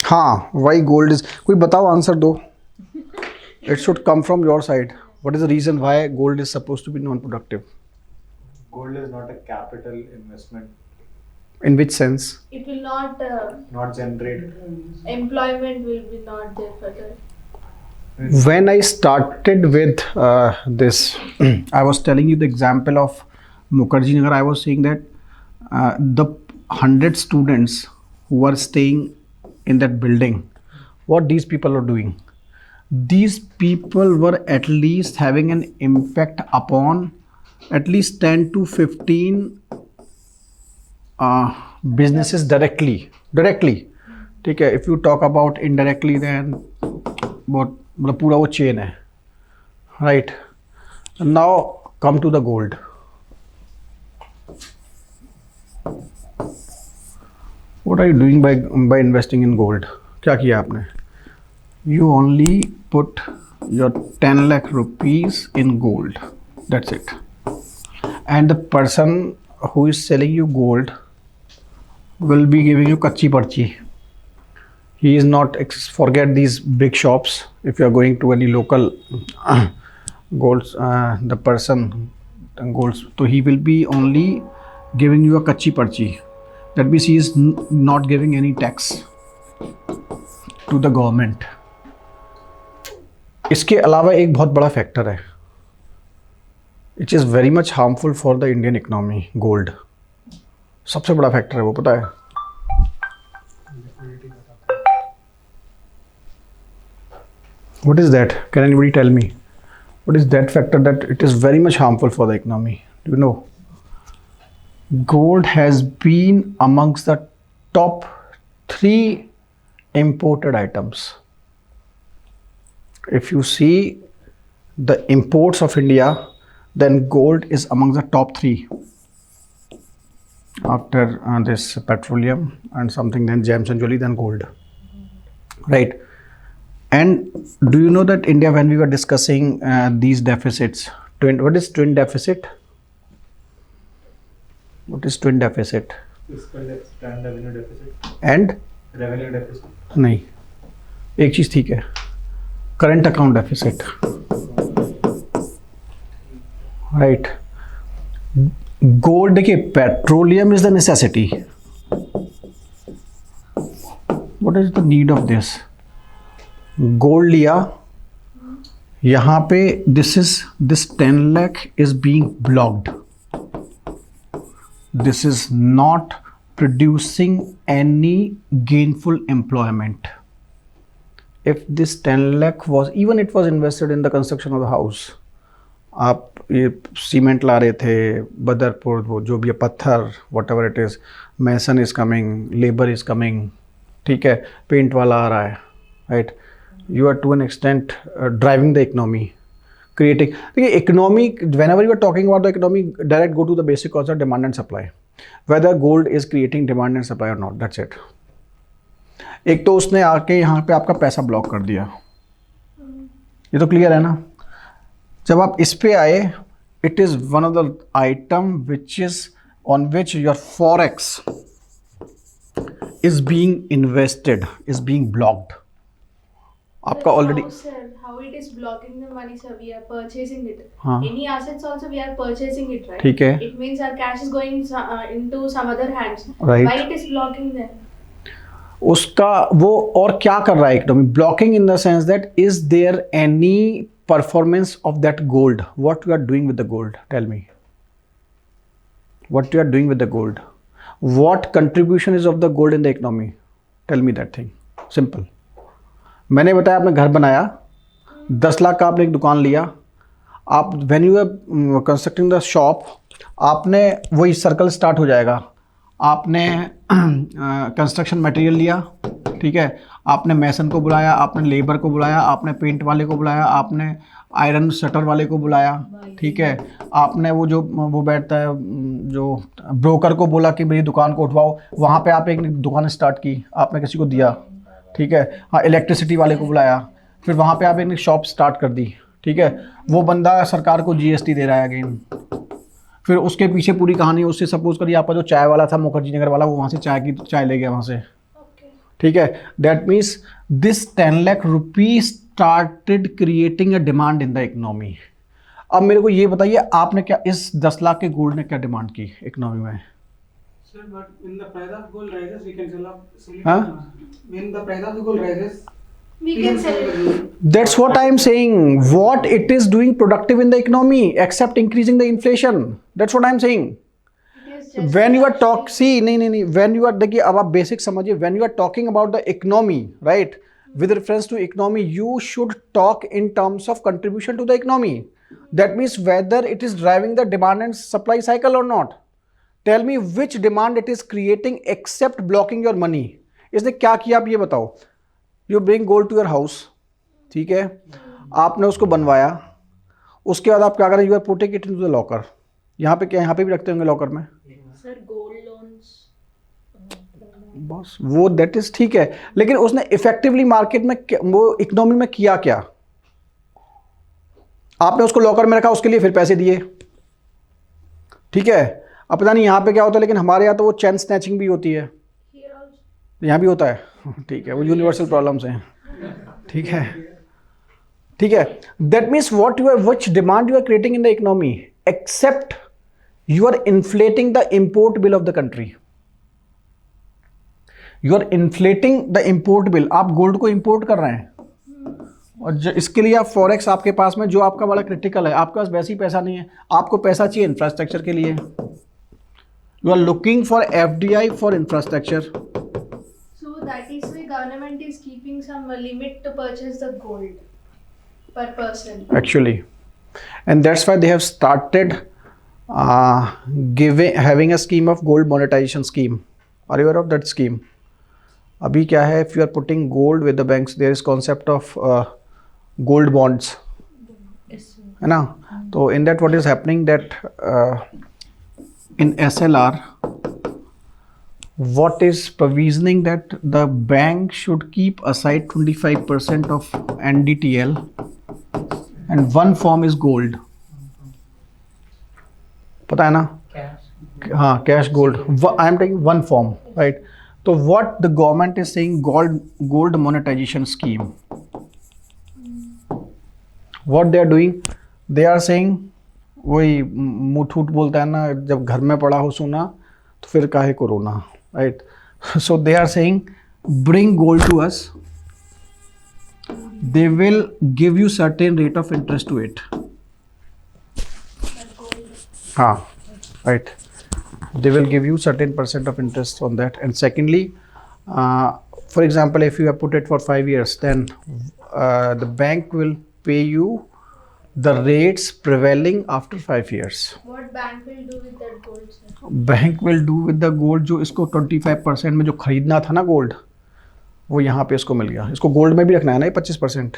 हाँ, Y gold is, कोई बताओ आंसर दो. It should come from your side. What is the reason why gold is suppose to be non productive? Gold is not a capital investment. In which sense? It will not, Not generate. employment will be not there for that. When I started with this, I was telling you the example of Mukherjee Nagar. I was saying that the 100 students who were staying in that building, what these people are doing, these people were at least having an impact upon at least 10 to 15 businesses directly. ठीक है. If you talk about indirectly, then बहुत मतलब पूरा वो chain है. Right. Now come to the gold. What are you doing by investing in gold? क्या किया आपने? You only put your 10 lakh rupees in gold. That's it. And the person who is selling you gold will be giving you कच्ची पर्ची. He is not, forget these big shops. If you are going to any local golds, the person golds, so he will be only giving you a kachi parchi. That means he is not giving any tax to the government. इसके अलावा एक बहुत बड़ा factor है, which is very much harmful for the Indian economy. Gold सबसे बड़ा factor है, वो पता है? What is that? Can anybody tell me? What is that factor that it is very much harmful for the economy? Do you know? Gold has been amongst the top 3 imported items. If you see the imports of India, then gold is amongst the top 3. After this petroleum and something, then gems and jewelry, then gold. Right? And do you know that India, when we were discussing these deficits, what is twin deficit? What is twin deficit? Fiscal deficit and revenue deficit. And? Revenue deficit. नहीं, एक चीज़ ठीक है, current account deficit. Right. Gold, देखिए, petroleum is the necessity. What is the need of this? Gold लिया, यहाँ पे this 10 lakh is being blocked. This is not producing any gainful employment. If this 10 lakh was, even it was invested in the construction of the house. आप ये cement ला रहे थे बदरपुर, वो जो भी है, पत्थर, whatever it is, mason is coming, labor is coming, ठीक है, पेंट वाला आ रहा है, right? You are to an extent driving the economy, creating. देखिए, economy, whenever you are talking about the economy, direct go to the basic concept, demand and supply. Whether gold is creating demand and supply or not, that's it. एक तो उसने आके यहाँ पे आपका पैसा block कर दिया, ये तो क्लियर है ना? जब आप इस पे आए, it is one of the item which is on which your forex is being invested, is being blocked. आपका already How it is blocking the money, sir? We are purchasing it. हाँ. Any assets also we are purchasing it, right? ठीक है. It means our cash is going into some other hands. Right. Why it is blocking them? उसका वो और क्या कर रहा है economy? Blocking in the sense that is there any performance of that gold? What you are doing with the gold? Tell me what you are doing with the gold. What contribution is of the gold in the economy? Tell me that thing. Simple. मैंने बताया, आपने घर बनाया, 10 लाख का आपने एक दुकान लिया, आप when you are constructing the shop, आपने वही सर्कल स्टार्ट हो जाएगा. आपने कंस्ट्रक्शन मटेरियल लिया, ठीक है, आपने मैसन को बुलाया, आपने लेबर को बुलाया, आपने पेंट वाले को बुलाया, आपने आयरन शटर वाले को बुलाया, ठीक है, आपने वो बैठता है जो ब्रोकर को बोला कि मेरी दुकान को उठवाओ, वहाँ पे आप एक दुकान स्टार्ट की, आपने किसी को दिया, ठीक है, हाँ, इलेक्ट्रिसिटी वाले को बुलाया, फिर वहाँ पे आप एक शॉप स्टार्ट कर दी, ठीक है, वो बंदा सरकार को जीएसटी दे रहा है अगेन, फिर उसके पीछे पूरी कहानी, उससे सपोज करिए आपका जो चाय वाला था मुखर्जी नगर वाला, वो वहाँ से चाय ले गया वहाँ से, ठीक है, that means this 10 lakh rupees started creating a demand in the economy. अब मेरे को ये बताइए, आपने क्या इस 10 लाख के गोल्ड ने क्या डिमांड की इकोनॉमी में? Sir, but when the price of gold rises, we can sell it. Huh? When the price of the gold rises, We can sell the it. gold. That's what I am saying. What it is doing productive in the economy except increasing the inflation. That's what I am saying. It is just When you are actually- talk, see, नहीं, when you are, देखिए अब आप basic समझिए, when you are talking about the economy, right? With reference to economy, you should talk in terms of contribution to the economy. That means whether it is driving the demand and supply cycle or not. Tell me which demand it is creating except blocking your money. इसने क्या किया आप ये बताओ. You bring gold to your house, ठीक है, आपने उसको बनवाया, उसके बाद आप क्या करें? You are putting it into the locker. यहाँ पे क्या, यहाँ पे भी रखते होंगे लॉकर में सर गोल्ड लोन्स बस, वो दैट इज ठीक है, लेकिन उसने इफेक्टिवली मार्केट में वो इकोनॉमी में किया क्या? आपने उसको लॉकर में रखा, उसके लिए फिर पैसे दिए, ठीक है. अब पता नहीं यहाँ पे क्या होता है, लेकिन हमारे यहाँ तो वो चैन स्नैचिंग भी होती है. Here also. यहाँ भी होता है, ठीक है, वो यूनिवर्सल प्रॉब्लम्स हैं, ठीक है, ठीक है. That means what you are, which demand you are creating in the economy except you are inflating the import bill of the country. You are inflating the import bill. आप gold को import कर रहे हैं, और इसके लिए आप forex आपके पास में जो आपका बड़ा क्रिटिकल है, आपके पास वैसे ही पैसा नहीं है, आपको पैसा चाहिए इंफ्रास्ट्रक्चर के लिए. You are looking for FDI for infrastructure. So that is why government is keeping some limit to purchase the gold per person. Actually, and that's why they have started having a scheme of gold monetization scheme. Are you aware of that scheme? अभी क्या है, if you are putting gold with the banks, there is concept of gold bonds, है ना. तो in that what is happening that in SLR what is provisioning that the bank should keep aside 25% of NDTL and one form is gold. पता है ना? Cash. हाँ, cash gold. I am taking one form, right. तो what the government is saying, gold monetization scheme. What they are doing, they are saying, वही मुठ उठ बोलता है ना, जब घर में पड़ा हो सोना तो फिर काहे को रोना, right. So they are saying bring gold to us, they will give you certain rate of interest to it. हाँ, right. They will give you certain % of interest on that. And secondly, for example, if you have put it for 5 years, then the bank will pay you the rates prevailing after 5 years. What bank will do with that gold, sir? Bank will do with the gold, जो इसको 25% में जो खरीदना था ना gold, वो यहाँ पे इसको मिल गया. इसको गोल्ड में भी रखना है ना ये 25%,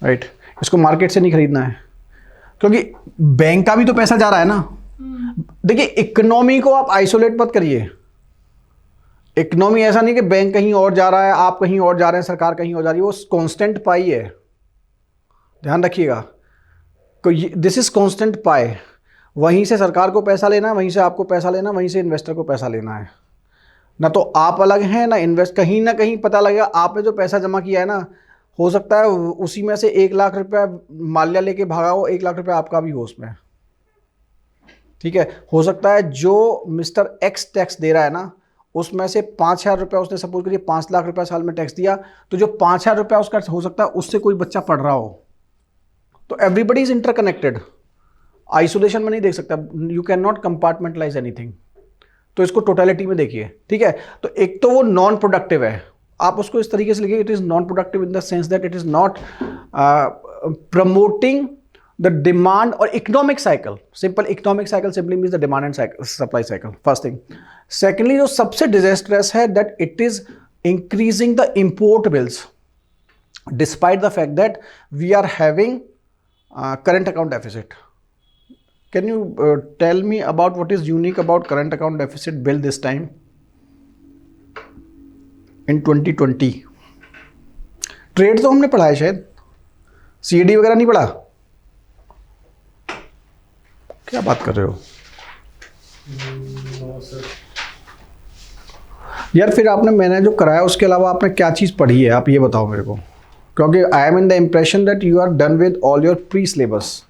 राइट. इसको मार्केट से नहीं खरीदना है, क्योंकि बैंक का भी तो पैसा जा रहा है ना. देखिए, इकोनॉमी को आप आइसोलेट मत करिए. इकोनॉमी ऐसा नहीं कि बैंक कहीं और जा रहा है, आप कहीं और जा रहे हैं, सरकार कहीं और जा रही है. वो कांस्टेंट पाई है, ध्यान रखिएगा. दिस इज कांस्टेंट पाई. वहीं से सरकार को पैसा लेना है, वहीं से आपको पैसा लेना है, वहीं से इन्वेस्टर को पैसा लेना है. ना तो आप अलग हैं ना इन्वेस्ट. कहीं ना कहीं पता लगेगा आपने जो पैसा जमा किया है ना, हो सकता है उसी में से 1 लाख रुपया माल्या लेके भागा हो, 1 लाख रुपया आपका भी हो उसमें, ठीक है. हो सकता है जो मिस्टर एक्स टैक्स दे रहा है ना, उसमें से 5,000 रुपया उसने सपोज करिए 5 लाख रुपया साल में टैक्स दिया, तो जो 5,000 रुपया उसका हो सकता है उससे कोई बच्चा पढ़ रहा हो. तो एवरीबडी इज इंटरकनेक्टेड. आइसोलेशन में नहीं देख सकता. You can not compartmentalise anything. तो इसको टोटलिटी में देखिए, ठीक है. तो एक तो वो नॉन प्रोडक्टिव है, आप उसको इस तरीके से लिखिए, it is non productive in the sense that it is not promoting the demand or economic cycle. Simple economic cycle simply means the demand and supply cycle. First thing. Secondly, जो सबसे disastrous है that it is increasing the import bills despite the fact that we are having current account deficit. Can you tell me about what is unique about current account deficit bill this time in 2020? Trade तो हमने पढ़ा है शायद, CAD वगैरह नहीं पढ़ा. क्या बात कर रहे हो? No, sir. यार फिर आपने मैंने जो कराया उसके अलावा आपने क्या चीज़ पढ़ी है, आप ये बताओ मेरे को, क्योंकि I am in the impression that you are done with all your pre syllabus.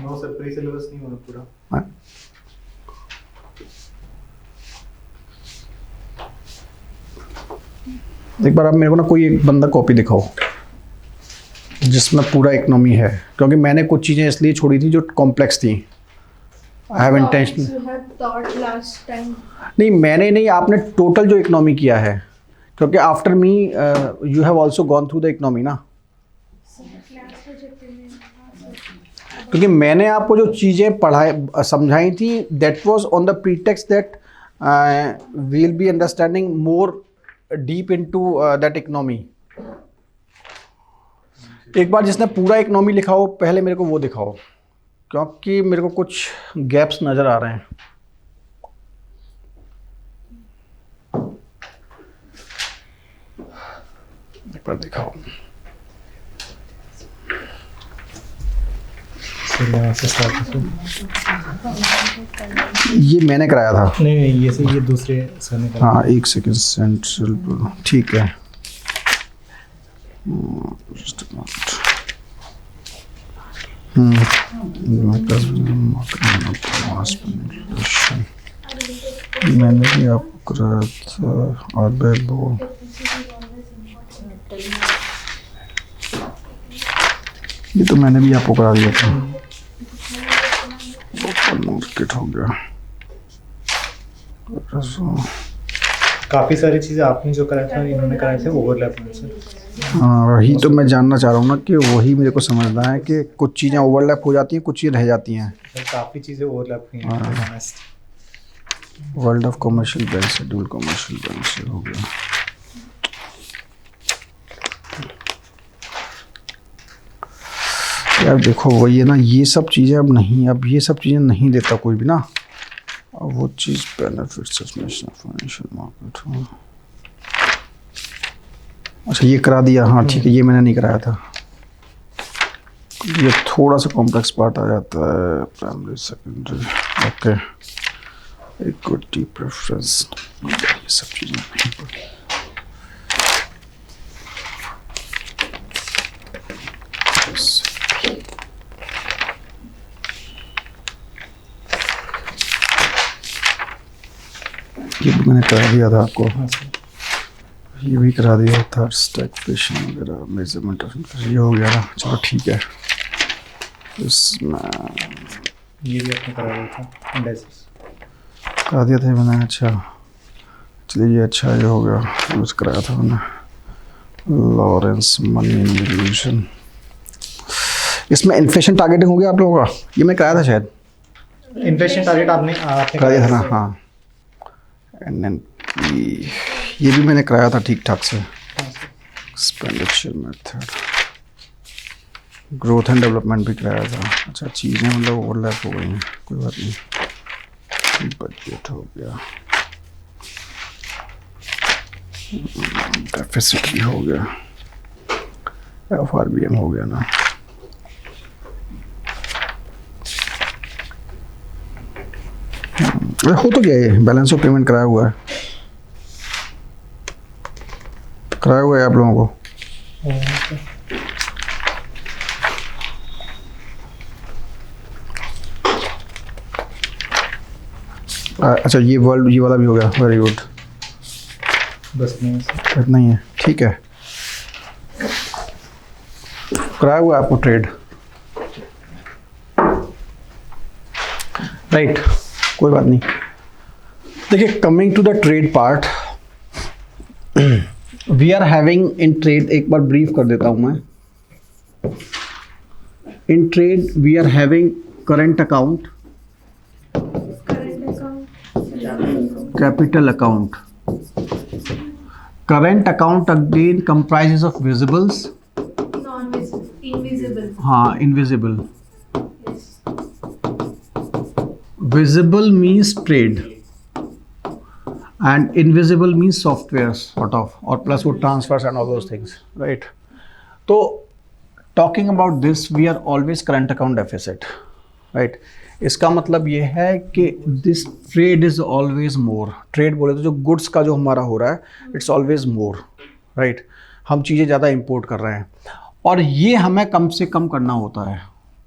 No sir, pre syllabus नहीं हुआ पूरा। एक बार आप मेरे को ना कोई एक बंदा कॉपी दिखाओ जिसमें पूरा इकोनॉमी है, क्योंकि मैंने कुछ चीज़ें इसलिए छोड़ी थी जो कॉम्प्लेक्स थी। I have intention You have taught last time. नहीं, मैंने नहीं, आपने टोटल जो इकोनॉमी किया है, क्योंकि after me you have also gone through the economy ना, Class project में, हाँ, sir. क्योंकि मैंने आपको जो चीज़ें पढ़ाई समझाई थी that was on the pretext that we will be understanding more deep into that economy. एक बार जिसने पूरा इकोनॉमी लिखा हो पहले मेरे को वो दिखाओ, क्योंकि मेरे को कुछ गैप्स नज़र आ रहे हैं। एक बार दिखाओ। ये मैंने कराया था। नहीं, ये दूसरे सर ने हाँ, एक सेकेंड, सेंट्रल, ठीक है। मैंने भी आपको कराया था आरबीआई ये तो मैंने भी आपको करा दिया था। ओपन मार्केट हो गया। काफ़ी सारी चीज़ें आपने जो कराया था इन्होंने कराए थे ओवरलैप में सर। हाँ, वही तो मैं जानना चाह रहा हूँ ना, कि वही मेरे को समझना है कि कुछ चीज़ें ओवरलैप हो जाती हैं, कुछ चीज़ें रह जाती हैं। सर काफ़ी चीज़ें ओवरलैप हुई हैं। World of commercial bank, schedule commercial bank से हो गया। यार देखो वही है ना, ये सब चीज़ें अब नहीं, अब ये सब चीज़ें नहीं देता कोई भी ना। अब वो चीज़ benefits of national financial market, अच्छा ये करा दिया, हाँ ठीक है, ये मैंने नहीं कराया था। ये थोड़ा सा कॉम्प्लेक्स पार्ट आ जाता है, primary secondary, okay, equity preference, ये सब चीज़ें नहीं पढ़ी। ये भी मैंने करा दिया था आपको, ये भी करा दिया था, स्टैग्फ्लेशन वगैरह, मेजरमेंट ऑफ इन्फ्लेशन, ये हो गया ना, चलो ठीक है। इसमें ये भी आपने करा दिया था, इंडेक्स करा दिया था मैंने, अच्छा चलिए, ये अच्छा ये हो गया, यूज़ कराया था मैंने, लॉरेंस मनी इन्वोल्यूशन। इसमें इन्फ्लेशन टारगेटिंग हो गया आप लोगों का, ये मैं कराया था शायद, इन्फ्लेशन टारगेट आपने करा दिया था ना, हाँ। एनएनपी ये भी मैंने कराया था ठीक ठाक से। Expenditure method, growth and development भी कराया था। अच्छा चीज़ें मतलब ओवरलैप हो गई हैं, कोई बात नहीं। बजट हो गया, डेफिसिट भी हो गया, एफआरबीएम हो गया ना। हो तो गया, ये बैलेंस ऑफ पेमेंट कराया हुआ है, कराया हुआ है आप लोगों को। अच्छा ये वर्ल्ड, ये वाला भी हो गया, वेरी गुड। बस नहीं सर, इतना ही है, ठीक है, कराया हुआ है आपको ट्रेड, राइट, कोई बात नहीं। देखिए, coming to the trade part, we are having in trade, एक बार ब्रीफ कर देता हूं मैं। In trade we are having current account, Current account. Capital account. Current account again comprises of visibles, Non-visible. Invisible. हाँ invisible, Yes. visible means trade and invisible means software sort of, or plus would transfers and all those things, right? So talking about this, we are always current account deficit, right? इसका मतलब ये है कि this trade is always more. Trade बोले तो जो goods का जो हमारा हो रहा है इट्स ऑलवेज मोर, राइट. हम चीज़ें ज़्यादा इंपोर्ट कर रहे हैं और ये हमें कम से कम करना होता है,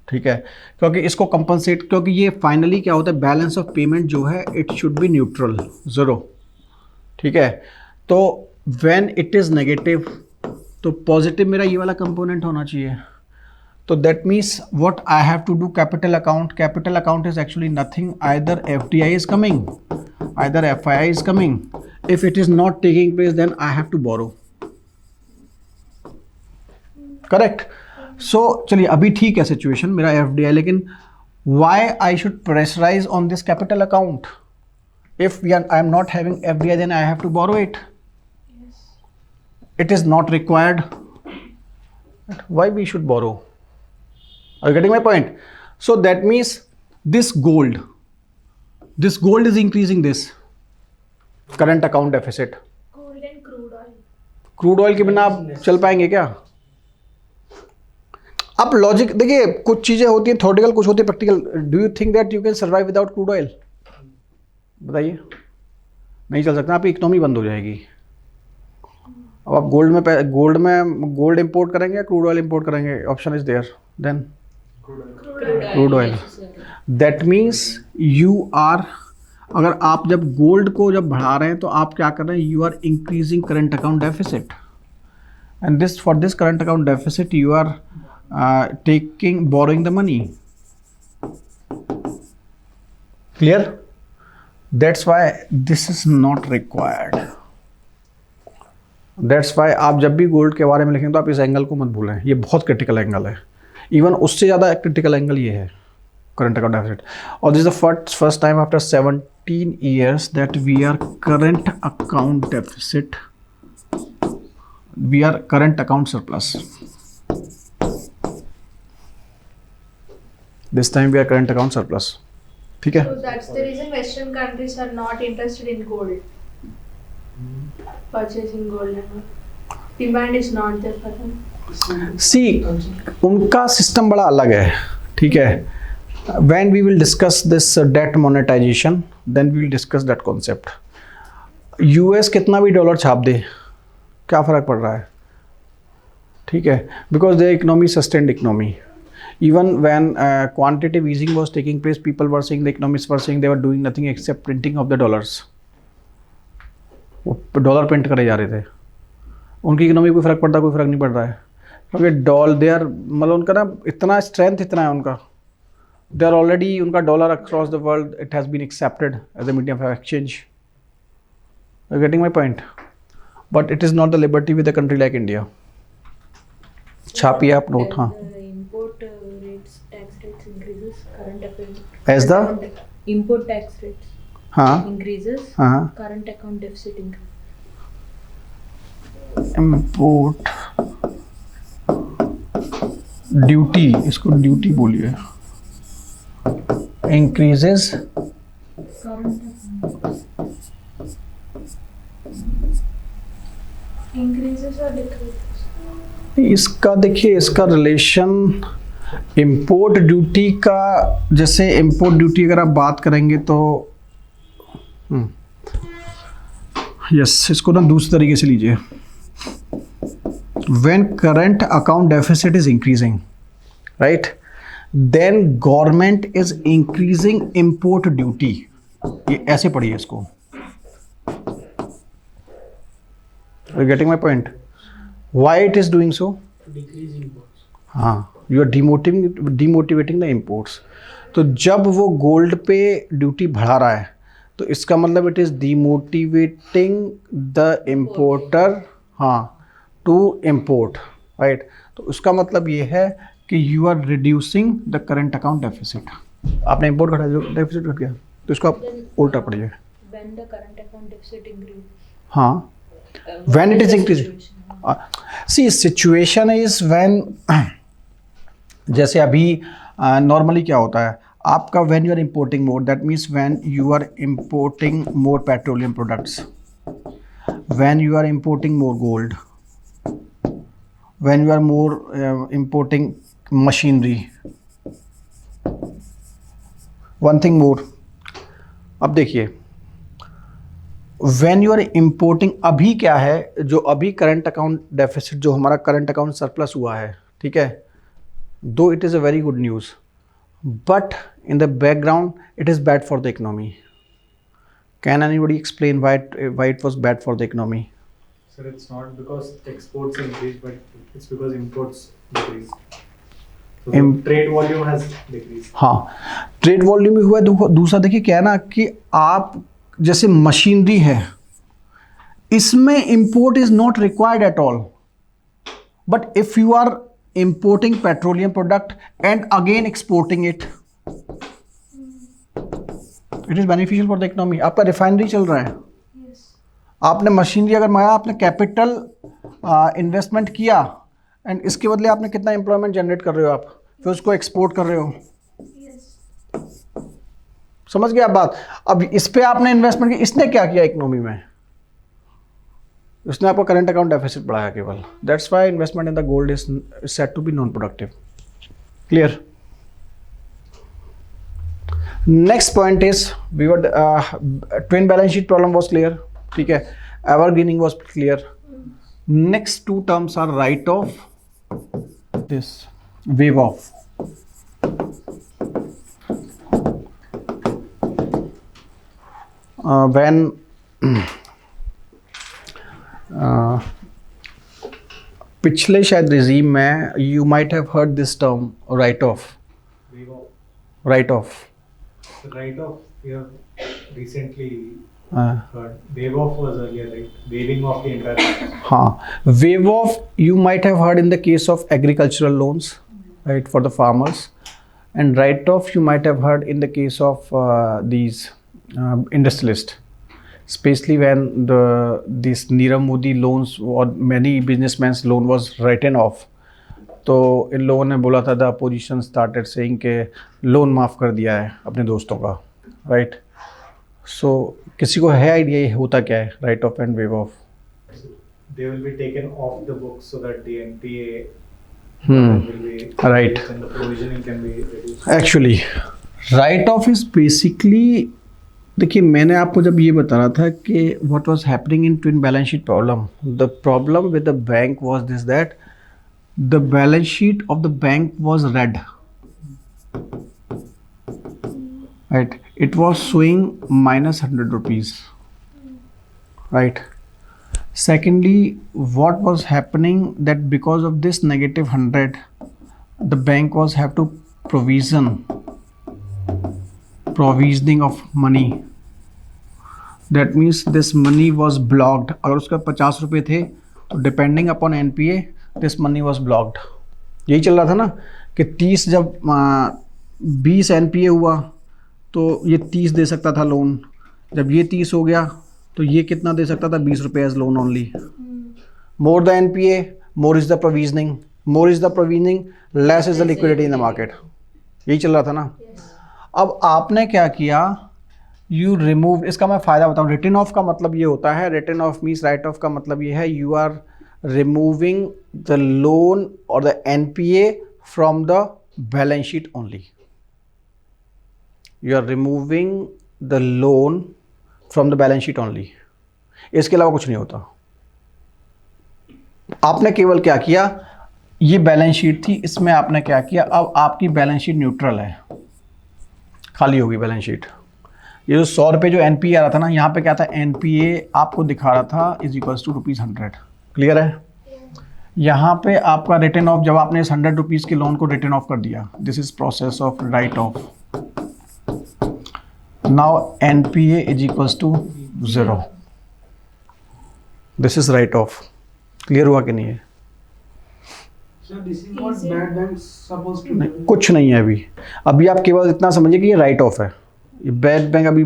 ठीक है, क्योंकि इसको कंपनसेट, क्योंकि ये फाइनली क्या होता है, बैलेंस ऑफ पेमेंट जो है it should be neutral, zero, ठीक है. तो व्हेन इट इज़ नेगेटिव तो पॉजिटिव मेरा ये वाला कंपोनेंट होना चाहिए. तो that means what I have to do, capital account. Capital account is actually nothing, either FDI is coming, either FII is coming. If it is not taking place then I have to borrow. Correct. So चलिए अभी ठीक है situation, मेरा FDI, लेकिन why I should pressurise on this capital account? If I am not having FDI then I have to borrow it. It is not required. Why we should borrow? Are you getting my point? So that means this gold is increasing this current account deficit. Gold and crude oil. Crude oil के बिना आप चल पाएंगे क्या? आप logic देखिए, कुछ चीजें होती हैं थ्योरेटिकल, कुछ होती है practical. Do you think that you can survive without crude oil? बताइए, नहीं चल सकता. आपकी इकोनॉमी बंद हो जाएगी. अब आप गोल्ड इंपोर्ट करेंगे या क्रूड ऑयल इंपोर्ट करेंगे? Option is there. Then crude oil. That means you are, अगर आप जब गोल्ड को जब बढ़ा रहे हैं तो आप क्या कर रहे हैं, you are increasing current account deficit. And this for this current account deficit you are borrowing the money. Clear? That's why this is not required. That's why आप जब भी गोल्ड के बारे में लिखेंगे तो आप इस एंगल को मत भूलें, ये बहुत क्रिटिकल एंगल है. इवन उससे ज़्यादा क्रिटिकल एंगल ये है, करंट अकाउंट डेफिसिट. और this is the first time after 17 years that we are current account deficit, we are current account surplus. This time we are current account surplus. ठीक है. So that's the reason Western countries are not interested in gold. Purchasing gold and all. Demand is not there for them. सी उनका system बड़ा अलग है, ठीक है. When we will discuss this debt monetization, then we will discuss that concept. US कितना भी dollar छाप दे, क्या फ़र्क पड़ रहा है? ठीक है, because their economy sustained economy. Even when quantitative easing was taking place, people were saying, the economists were saying they were doing nothing except printing of the dollars. वो डॉलर प्रिंट करे जा रहे थे. उनकी इकोनॉमी कोई फ़र्क पड़ता, कोई फ़र्क नहीं पड़ रहा है, क्योंकि दे आर, मतलब उनका ना इतना स्ट्रेंथ इतना है उनका, दे आर ऑलरेडी, उनका dollar across the world it has been accepted as a medium of exchange. You getting my point? But it is not the liberty with a country like India. छापिए आप note. हाँ. Import rates, tax rates increases, current account. As the? Import tax rates हाँ increases, हाँ. current account deficit increases. Import duty, इसको duty बोलिए, increases Increases or decreases? इसका देखिए, इसका रिलेशन इम्पोर्ट ड्यूटी का, जैसे इम्पोर्ट ड्यूटी अगर आप बात करेंगे तो यस, इसको ना दूसरे तरीके से लीजिए. When current account deficit is increasing, right, then government is increasing import duty. ये ऐसे पढ़िए इसको. Are you getting my point? Why it is doing so? Decrease imports. हाँ, you are demotivating the imports. तो जब वो गोल्ड पे duty बढ़ा रहा है तो इसका मतलब it is demotivating the importer, हाँ, टू इम्पोर्ट, राइट. तो उसका मतलब ये है कि you are reducing the current account deficit. आपने इम्पोर्ट घटा दिया, डेफिसिट घट गया, तो इसको आप उल्टा पढ़िए. When the current account deficit increases. हाँ, What when it is the increasing. situation? See, situation is when जैसे अभी नॉर्मली क्या होता है आपका, when you are importing more, that means when you are importing more petroleum products, when you are importing more gold, when you are more importing machinery, one thing more, अब देखिए when you are importing, अभी क्या है, जो अभी current account deficit, जो हमारा current account surplus हुआ है, ठीक है, दो it is a very good news, but in the background it is bad for the economy. Can anybody explain why it was bad for the economy? Sir, it's not because exports increased, but it's because imports decreased. So the trade volume has decreased. हाँ, trade volume भी हुआ है. दूसरा देखिए क्या है ना कि आप जैसे मशीनरी है, इसमें import is not required at all, but if you are importing petroleum product and again exporting it, it is beneficial for the economy. आपका रिफाइनरी चल रहा है, Yes. आपने मशीनरी अगर मंगाया, आपने कैपिटल इन्वेस्टमेंट किया एंड इसके बदले आपने कितना एम्प्लॉयमेंट जनरेट कर रहे हो, आप फिर उसको एक्सपोर्ट कर रहे हो. Yes. समझ गए आप बात. अब इस पे आपने इन्वेस्टमेंट की, इसने क्या किया इकोनॉमी में, उसने आपका करंट अकाउंट डेफिसिट बढ़ाया केवल. That's why investment in the gold is said to be non productive. Clear. Next point is we were twin balance sheet problem was clear, ठीक है, evergreening was clear. Next two terms are write off, this wave off. When पिछले शायद regime में you might have heard this term write off. Wave off. Write off. The write-off we have recently heard. Wave off was earlier, right? Waiving off the entire. हाँ, wave of you might have heard in the case of agricultural loans, right, for the farmers, and right of you might have heard in the case of these industrialists, especially when this Nirav Modi loans or many businessmen's loan was written off. तो इन लोगों ने बोला था, the opposition started saying के loan माफ़ कर दिया है अपने दोस्तों का, राइट. सो किसी को है आइडिया ये होता क्या है right of and wave of? They will be taken off the books so that the NPA will be Right. and the provisioning can be reduced. Actually right of is basically, देखिए मैंने आपको जब ये बता रहा था कि what was happening in twin balance sheet problem, the problem with the bank was this, that the balance sheet of the bank was red, right, it was showing -100 rupees, right. Secondly, what was happening that because of this -100, the bank was have to provisioning of money. That means this money was blocked. अगर उसका 50 रुपये थे तो depending upon NPA this money was blocked. यही चल रहा था ना कि 30 जब 20 NPA हुआ तो ये 30 दे सकता था लोन, जब ये 30 हो गया तो ये कितना दे सकता था, 20 रुपये as loan only. More the NPA, more is the provisioning, more is the provisioning, less is the liquidity in the market. यही चल रहा था ना. अब आपने क्या किया, यू रिमूव, इसका मैं फ़ायदा बताऊँ. रिटन ऑफ का मतलब ये होता है, written off means write off का मतलब ये है you are removing the loan और the NPA from the balance sheet only. You are removing the loan from the balance sheet only. इसके अलावा कुछ नहीं होता. आपने केवल क्या किया, ये बैलेंस शीट थी, इसमें आपने क्या किया, अब आपकी बैलेंस शीट न्यूट्रल है, खाली होगी बैलेंस शीट. ये जो 100 रुपये जो NPA आ रहा था ना, यहाँ पे क्या था, NPA आपको दिखा रहा था इज इक्वल्स टू ₹100. क्लियर है. यहाँ पे आपका रिटर्न ऑफ, जब आपने इस 100 रुपीज़ के लोन को रिटर्न ऑफ कर दिया, this is process of write off. Now NPA is equals to 0. This is write off. Clear हुआ कि नहीं है? So this is what bad banks supposed to नहीं, do. कुछ नहीं है अभी. अभी आप केवल इतना समझिए कि ये राइट ऑफ है, ये बैड बैंक. अभी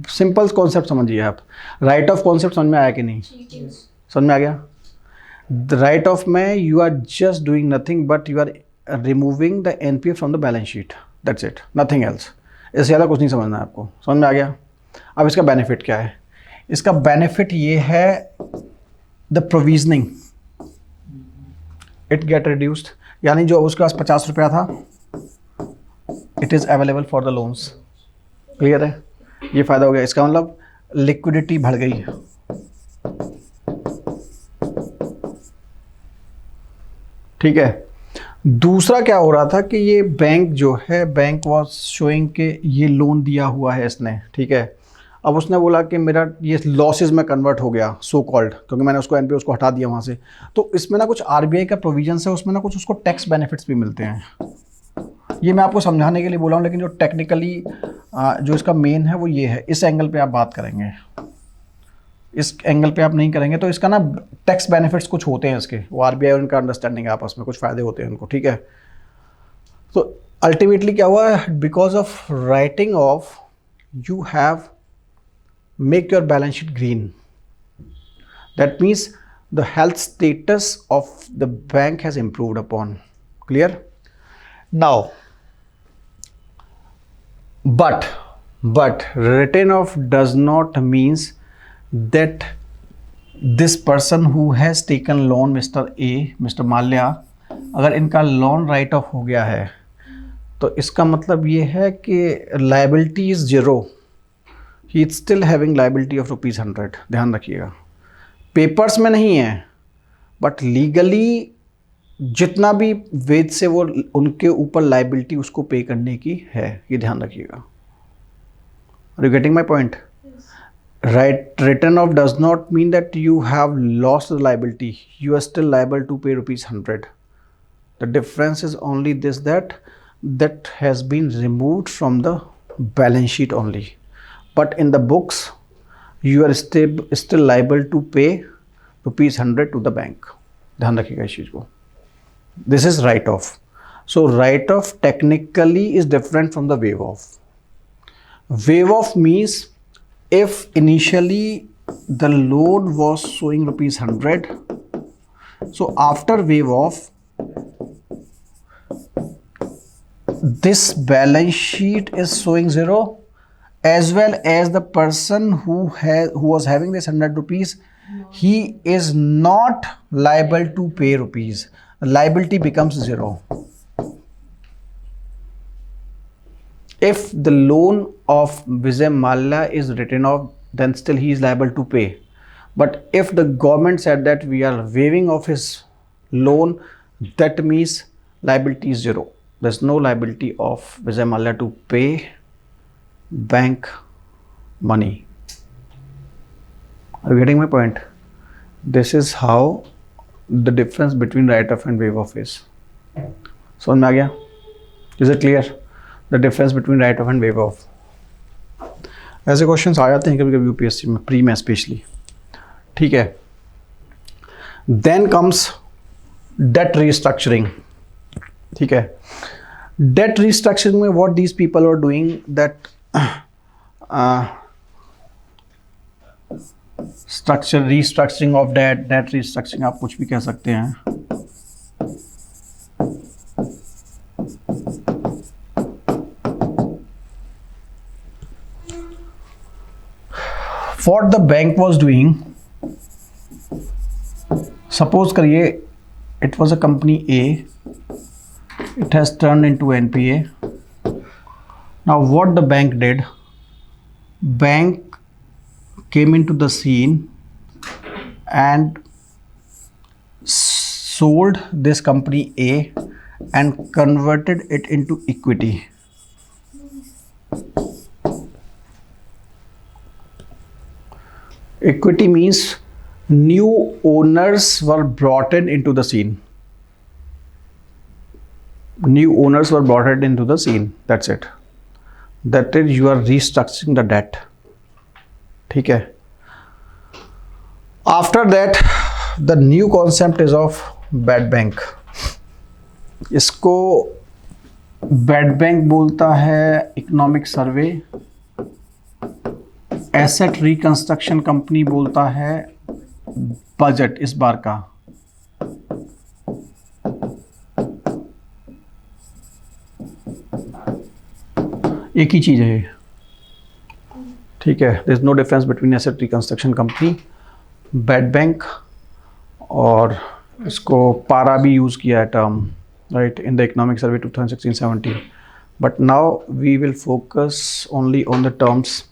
सिंपल कॉन्सेप्ट समझिए आप. राइट ऑफ कॉन्सेप्ट समझ में आया कि नहीं? समझ में आ गया. द राइट ऑफ में you are just doing nothing but you are removing the NPA from the balance sheet, that's it, nothing else. इससे ज़्यादा कुछ नहीं समझना है आपको. समझ में आ गया. अब इसका बेनिफिट क्या है? इसका बेनिफिट ये है, the provisioning it get reduced. यानी जो उसके पास 50 रुपया था, it is available for the loans. Clear है? ये फ़ायदा हो गया, इसका मतलब लिक्विडिटी बढ़ गई। ठीक है। दूसरा क्या हो रहा था कि ये बैंक जो है, बैंक वाज शोइंग के ये लोन दिया हुआ है इसने, ठीक है। अब उसने बोला कि मेरा ये लॉसेस में कन्वर्ट हो गया सो कॉल्ड, क्योंकि मैंने उसको एनपीए उसको हटा दिया वहाँ से। तो इसमें ना कुछ आरबीआई का प्रोविजन है, उसमें ना कुछ उसको टैक्स बेनिफिट्स भी मिलते हैं। ये मैं आपको समझाने के लिए बोला हूँ, लेकिन जो टेक्निकली जो इसका मेन है वो ये है। इस एंगल पे आप बात करेंगे, इस एंगल पे आप नहीं करेंगे। तो इसका ना टैक्स बेनिफिट्स कुछ होते हैं इसके, वो आरबीआई और इनका अंडरस्टैंडिंग है आपस में, कुछ फ़ायदे होते हैं उनको, ठीक है। तो अल्टीमेटली क्या हुआ, because of writing of you have make your balance sheet green. That means the health status of the bank has improved upon. Clear? Now, but written off does not means that this person who has taken loan, Mr. A, Mr. Mallya, अगर इनका loan right of हो गया है तो इसका मतलब ये है कि liability is zero. He is still having liability of ₹100। ध्यान रखिएगा, पेपर्स में नहीं है, बट लीगली जितना भी वेद से वो उनके ऊपर लाइबिलिटी उसको पे करने की है, ये ध्यान रखिएगा। Are you getting my point? Right, return off does not mean that you have lost the liability, you are still liable to pay ₹100। The difference is only this that has been removed from the balance sheet only. But in the books, you are still liable to pay ₹100 to the bank. ध्यान रखिएगा इस चीज़ को. This is write-off. So write-off technically is different from the waive-off. Waive-off means if initially the loan was showing ₹100, so after waive-off, this balance sheet is showing 0, as well as the person who was having this ₹100, he is not liable to pay rupees. Liability becomes 0. If the loan of Vijay Mallya is written off, then still he is liable to pay. But if the government said that we are waiving off his loan, that means liability is 0. There's no liability of Vijay Mallya to pay bank money. Are you getting my point? This is how the difference between write-off and waive-off is. समझ में आ गया? Is it clear? The difference between write-off and waive-off. ऐसे questions आ जाते हैं कभी कभी UPSC में, प्री में स्पेशली. ठीक है. Then comes debt restructuring. ठीक है. Debt restructuring में what these people are doing, that restructuring of debt restructuring आप कुछ भी कह सकते हैं. What the bank was doing, suppose करिए it was a company A, it has turned into NPA. Now what the bank did, bank came into the scene and sold this company A and converted it into equity. Equity means new owners were brought into the scene. New owners were brought into the scene. That's it. That is, you are restructuring the debt. ठीक है. After that, the new concept is of bad bank. इसको bad bank बोलता है economic survey. Asset reconstruction company बोलता है budget इस बार का. एक ही चीज़ है ये. ठीक है. There is no difference between asset reconstruction company, bad bank, और इसको पारा भी यूज़ किया है term, right, in the economic survey 2016-17. but now we will focus only on the terms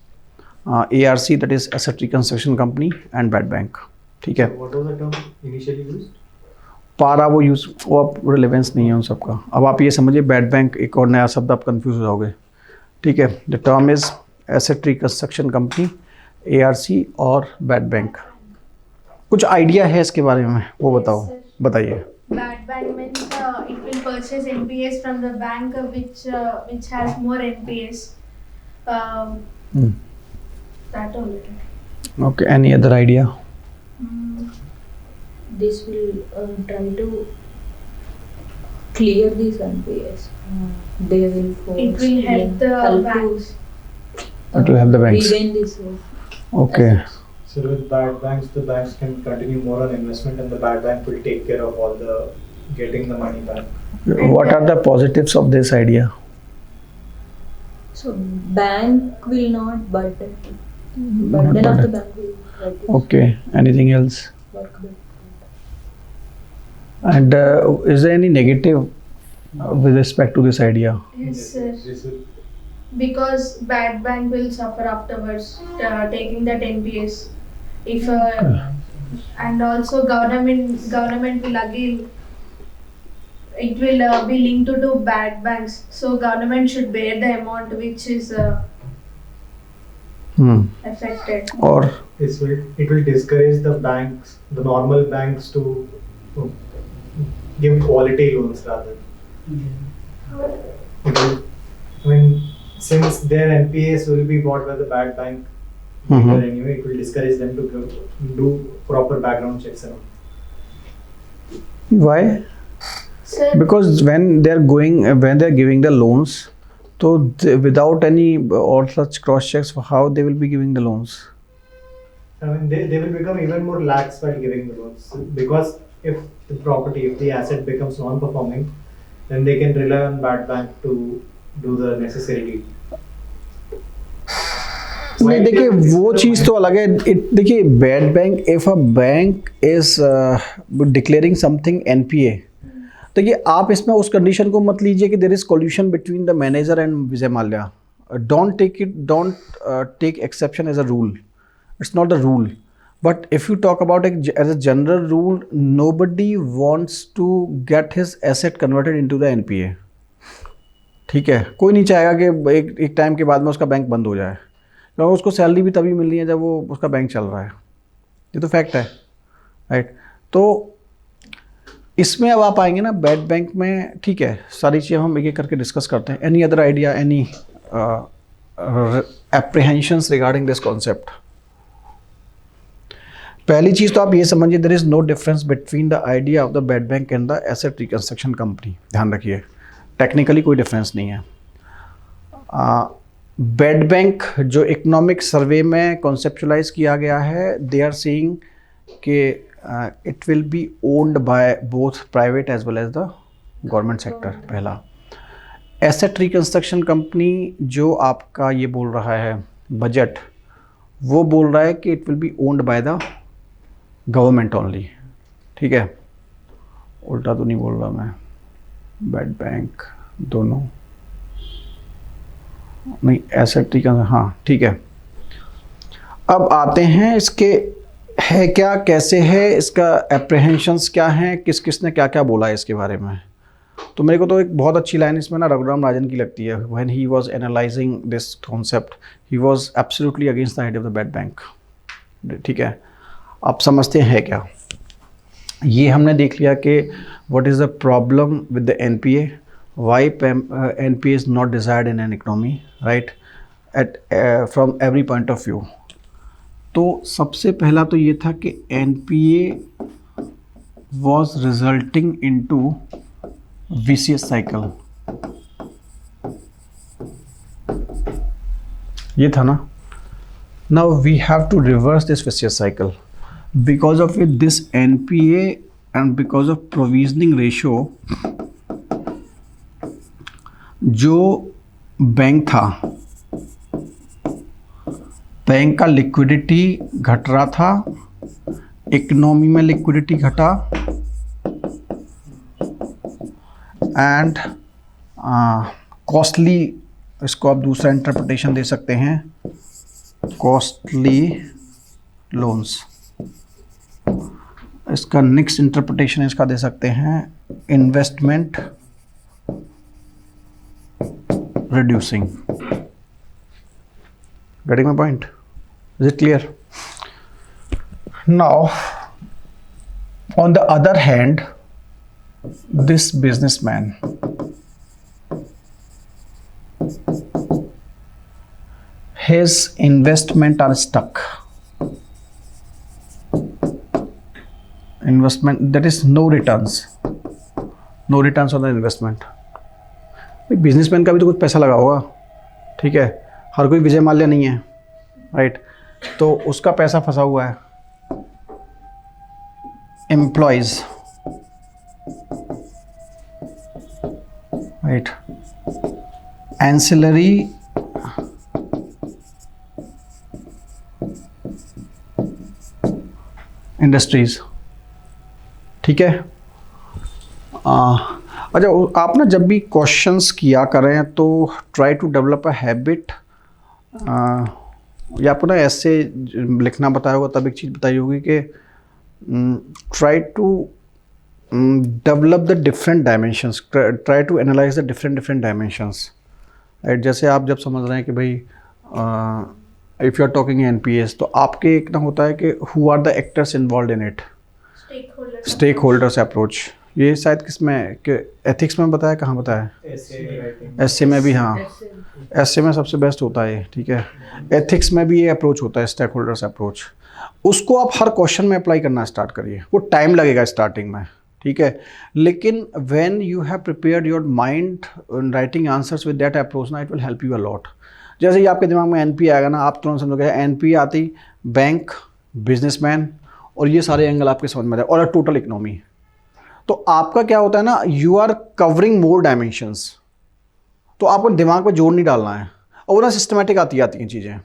ARC, that is Asset Reconstruction Company, and Bad Bank. ठीक है. What was the term initially used? पारा वो use, वो अब relevance नहीं है उन सबका. अब आप ये समझिए बैड बैंक एक और नया शब्द, आप कंफ्यूज हो जाओगे. ठीक है. The term is asset reconstruction company, ARC और बैड बैंक. कुछ आइडिया है इसके बारे में, वो बताओ, बताइए. Bad bank means it will purchase NPS from the bank which has more NPS. That only. Okay, any other idea? This will try to clear these NPS. They will force. It will help the banks. It will help the banks. Regain this. Okay. assets. So with bad banks, the banks can continue more on investment, and the bad bank will take care of all the getting the money back. What are the positives of this idea? So bank will not burden. Burden of the bank will reduce. Okay. Anything else? Work better. And is there any negative with respect to this idea? Yes, sir. This will Because bad bank will suffer afterwards, taking that NPS. If and also government will again, it will be linked to bad banks. So government should bear the amount which is affected. Or it will discourage the banks, the normal banks, to give quality loans rather. It will, I mean, since their NPS will be bought by the bad bank later anyway, it will discourage them to do proper background checks and all. why? Sir, Because when they're giving the loans, so without any or such cross checks, how they will be giving the loans? I mean, they will become even more lax while giving the loans, because if the asset becomes non-performing, then they can rely on bad bank to do the necessary deed. नहीं, देखिए वो चीज़ तो अलग है. देखिए bad bank, if a bank is declaring something NPA, देखिए आप इसमें उस कंडीशन को मत लीजिए कि there is collusion between the manager and Vijay Mallya. Don't take exception as a rule. It's not the rule. But if you talk about as a general rule, nobody wants to get his asset converted into the NPA. ठीक है. कोई नहीं चाहेगा कि एक time के बाद में उसका बैंक बंद हो जाए, क्योंकि उसको सैलरी भी तभी मिलनी है जब वो उसका बैंक चल रहा है. ये तो फैक्ट है, राइट. तो इसमें अब आप आएंगे ना बैड बैंक में. ठीक है, सारी चीज़ें हम एक एक करके डिस्कस करते हैं. Any other idea, any apprehensions regarding this concept? पहली चीज़ तो आप ये समझिए, there is no difference between the idea of the bad bank and the asset reconstruction company. ध्यान रखिए, टेक्निकली कोई डिफरेंस नहीं है. बैड बैंक जो इकोनॉमिक सर्वे में कॉन्सेप्चुलाइज किया गया है, दे आर सेइंग कि it will be owned by both private as well as the government sector. पहला. एसेट रिकंस्ट्रक्शन कंपनी जो आपका ये बोल रहा है बजट, वो बोल रहा है कि it will be owned by the government only. ठीक है, उल्टा तो नहीं बोल रहा मैं. बैड बैंक दोनों नहीं, एसेट रिकंस्ट्रक्शन, हाँ ठीक है. अब आते हैं इसके है क्या, कैसे है, इसका एप्रीहेंशंस क्या हैं, किसने क्या क्या बोला है इसके बारे में. तो मेरे को तो एक बहुत अच्छी लाइन इसमें ना रघुराम राजन की लगती है. When he was analysing this concept, he was absolutely against the idea of the bad bank. ठीक है, आप समझते हैं क्या. ये हमने देख लिया कि what is the problem with the NPA, why NPA is not desired in an economy, right, at from every point of view. तो सबसे पहला तो ये था कि NPA was resulting into vicious cycle. ये था ना. Now we have to reverse this vicious cycle. Because of it, this NPA and because of provisioning ratio, जो बैंक था, बैंक का लिक्विडिटी घट रहा था, इकोनॉमी में लिक्विडिटी घटा, एंड कॉस्टली, इसको आप दूसरा इंटरप्रिटेशन दे सकते हैं, कॉस्टली लोन्स। इसका नेक्स्ट इंटरप्रिटेशन इसका दे सकते हैं investment reducing. Getting my point? Is it clear? Now, on the other hand, this businessman, his investment are stuck. Investment, that is no returns. No returns on the investment. Businessman का भी तो कुछ पैसा लगा होगा, ठीक है, हर कोई विजय माल्या नहीं है, राइट, तो उसका पैसा फंसा हुआ है। एम्प्लॉयज, राइट, एंसिलरी इंडस्ट्रीज, ठीक है। अच्छा, आप ना जब भी क्वेश्चंस किया करें तो try to develop a habit, या आपको ना ऐसे लिखना बताया होगा, तब एक चीज़ बताई होगी कि try to develop the different dimensions, try to analyse the different dimensions, right. जैसे आप जब समझ रहे हैं कि भाई if you are talking NPS, तो आपके एक ना होता है कि who are the actors involve in it, stakeholders approach. ये शायद किस में कि एथिक्स में बताया, कहाँ बताया, एसए में भी, हाँ एसए में सबसे बेस्ट होता है, ठीक है। एथिक्स में भी ये अप्रोच होता है, स्टेक होल्डर्स अप्रोच। उसको आप हर क्वेश्चन में अप्लाई करना स्टार्ट करिए। वो टाइम लगेगा स्टार्टिंग में, ठीक है, लेकिन when you have prepared your mind writing answers with that approach ना, it will help you a lot. जैसे ही आपके दिमाग में एनपी आएगा ना, आप तुरंत समझोगे एनपी आती बैंक, बिजनेसमैन, और ये सारे एंगल आपके समझ में आए, और टोटल इकोनॉमी। तो आपका क्या होता है ना, you are covering more dimensions, तो आपको दिमाग पे जोर नहीं डालना है, और वो ना सिस्टमेटिक आती हैं चीज़ें।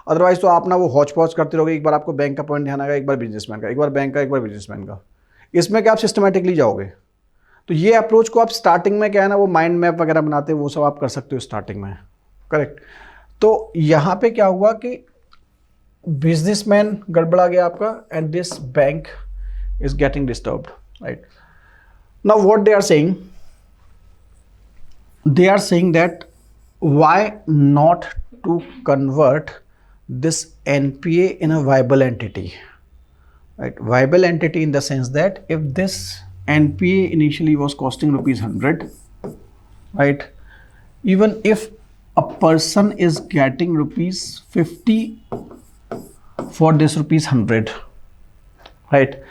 अदरवाइज तो आप ना वो हौच पौच करते रहोगे, एक बार आपको बैंक का पॉइंट ध्यान आएगा, एक बार बिजनेसमैन का, एक बार बैंक का, एक बार बिजनेसमैन का। इसमें क्या आप सिस्टमेटिकली जाओगे। तो ये अप्रोच को आप स्टार्टिंग में क्या है ना, वो माइंड मैप वगैरह बनाते हैं, वो सब आप कर सकते हो स्टार्टिंग में, करेक्ट। तो यहाँ पे क्या हुआ कि बिजनेसमैन गड़बड़ा गया आपका, and this bank is getting disturbed, right. Now what they are saying that why not to convert this NPA in a viable entity, right? Viable entity in the sense that if this NPA initially was costing rupees 100, right? Even if a person is getting rupees 50 for this rupees 100, right?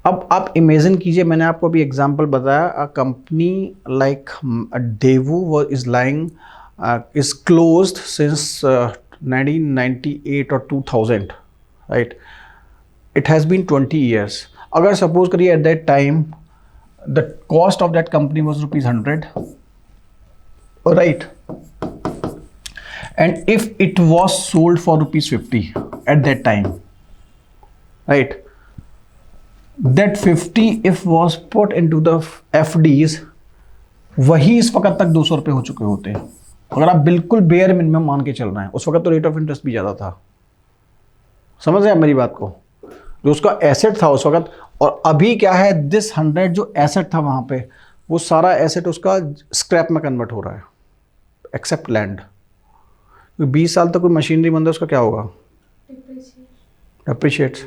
अब आप imagine कीजिए, मैंने आपको अभी example बताया, a company like Daewoo is lying is closed since 1998 और 2000, right. It has been 20 years. अगर suppose करिए at that time the cost of that company was rupees 100, right, and if it was sold for rupees 50 at that time, right, that 50 if was put into the FDs, वही इस वक्त तक 200 रुपये हो चुके होते हैं। अगर आप बिल्कुल बेयर मिनिमम मान के चल रहे हैं, उस वक्त तो रेट ऑफ इंटरेस्ट भी ज़्यादा था। समझ रहे हैं मेरी बात को, जो उसका एसेट था उस वक्त, और अभी क्या है, दिस 100 जो एसेट था वहाँ पे, वो सारा एसेट उसका स्क्रैप में कन्वर्ट हो रहा है, एक्सेप्ट लैंड। 20 साल तक कोई मशीनरी बंद है, उसका क्या होगा, depreciates,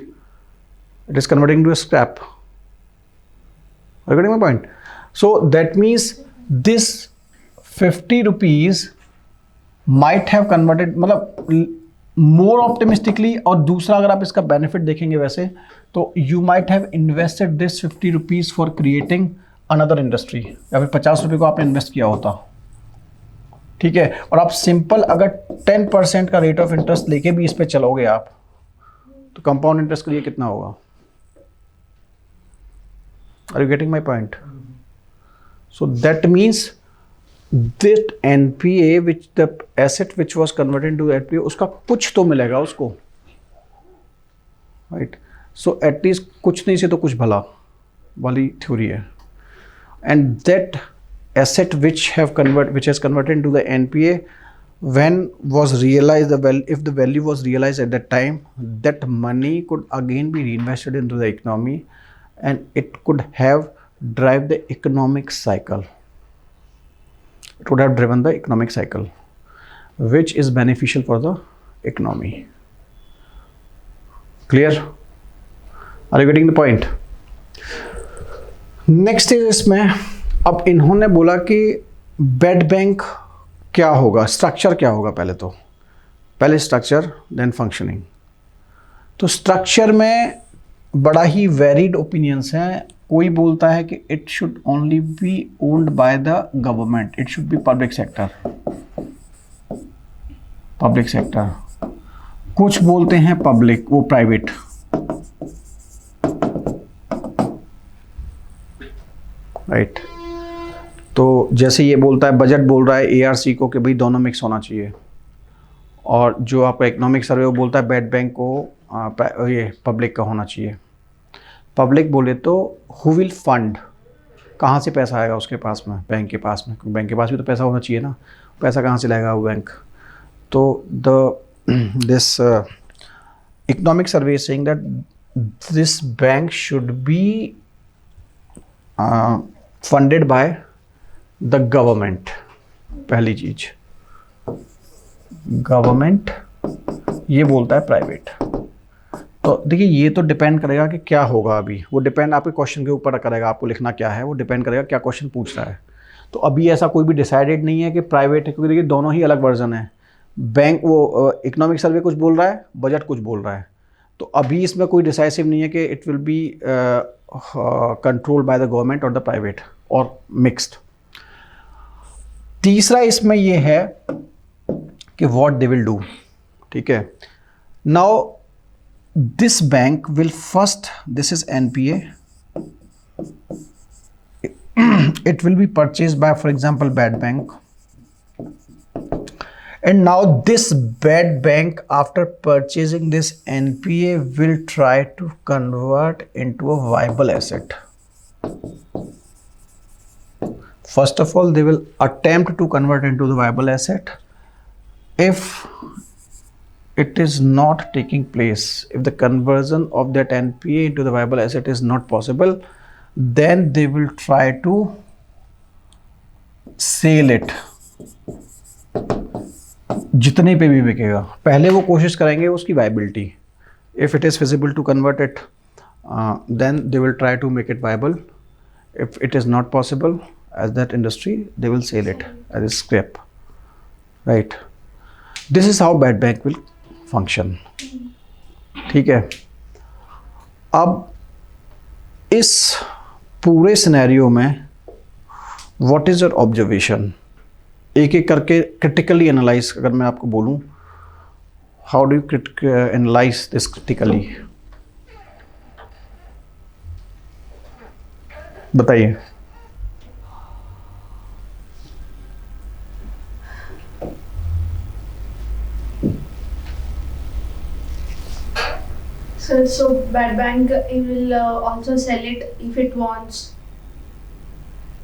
it is converting to a scrap. Are you getting my point? So that means this 50 rupees might have converted, मतलब more optimistically, और दूसरा अगर आप इसका बेनिफिट देखेंगे वैसे, तो you might have invested this 50 rupees for creating another industry, या फिर 50 रुपये को आपने इन्वेस्ट किया होता, ठीक है, और आप सिंपल अगर 10% का रेट ऑफ इंटरेस्ट लेके भी इस पे चलोगे आप, तो कंपाउंड इंटरेस्ट के लिए कितना होगा। Are you getting my point? So that means that NPA, which the asset which was converted into NPA, उसका कुछ तो मिलेगा उसको, right? So at least कुछ नहीं से तो कुछ भला वाली थ्योरी है, and that asset which has converted into the NPA, when was realized if the value was realized at that time, that money could again be reinvested into the economy, and it could have drive the economic cycle. It would have driven the economic cycle, which is beneficial for the economy. Clear? Are you getting the point? Next is इसमें अब इन्होंने बोला कि bed bank क्या होगा, structure क्या होगा, पहले स्ट्रक्चर देन फंक्शनिंग। तो स्ट्रक्चर में बड़ा ही वेरिड ओपिनियंस हैं। कोई बोलता है कि it should only be owned by the government, it should be public sector. कुछ बोलते हैं पब्लिक, वो प्राइवेट। राइट तो जैसे ये बोलता है, बजट बोल रहा है ARC को कि भाई दोनों मिक्स होना चाहिए, और जो आपका इकोनॉमिक सर्वे वो बोलता है बेड बैंक को ये पब्लिक का होना चाहिए। पब्लिक बोले तो हु विल फंड, कहाँ से पैसा आएगा उसके पास में, बैंक के पास में, बैंक के पास भी तो पैसा होना चाहिए ना, पैसा कहाँ से लाएगा वो बैंक। तो this economic survey is saying that this bank should be funded by the government. पहली चीज, गवर्नमेंट, ये बोलता है प्राइवेट। तो देखिए ये तो डिपेंड करेगा कि क्या होगा, अभी वो डिपेंड आपके क्वेश्चन के ऊपर करेगा, आपको लिखना क्या है वो डिपेंड करेगा क्या क्वेश्चन पूछ रहा है। तो अभी ऐसा कोई भी डिसाइडेड नहीं है कि प्राइवेट है, क्योंकि देखिए दोनों ही अलग वर्जन है। बैंक वो इकोनॉमिक सर्वे कुछ बोल रहा है, बजट कुछ बोल रहा है। तो अभी इसमें कोई डिसाइसिव नहीं है कि it will be controlled by the government और द प्राइवेट और मिक्स्ड। तीसरा इसमें ये है कि व्हाट दे विल डू। ठीक है, now this bank will first, this is NPA, it will be purchased by, for example, bad bank, and now this bad bank, after purchasing this NPA, will try to convert into a viable asset. First of all, they will attempt to convert into the viable asset. If it is not taking place, if the conversion of that NPA into the viable asset is not possible, then they will try to sell it, जितने पे भी बिकेगा। पहले वो कोशिश करेंगे उसकी viability. If it is feasible to convert it, then they will try to make it viable. If it is not possible as that industry, they will sell it as a scrap. Right? This is how bad bank will function. ठीक है, अब इस पूरे scenario में what is your observation, एक एक करके critically analyse अगर मैं आपको बोलूं, how do you analyse this critically, बताइए। So bad bank will also sell it if it wants.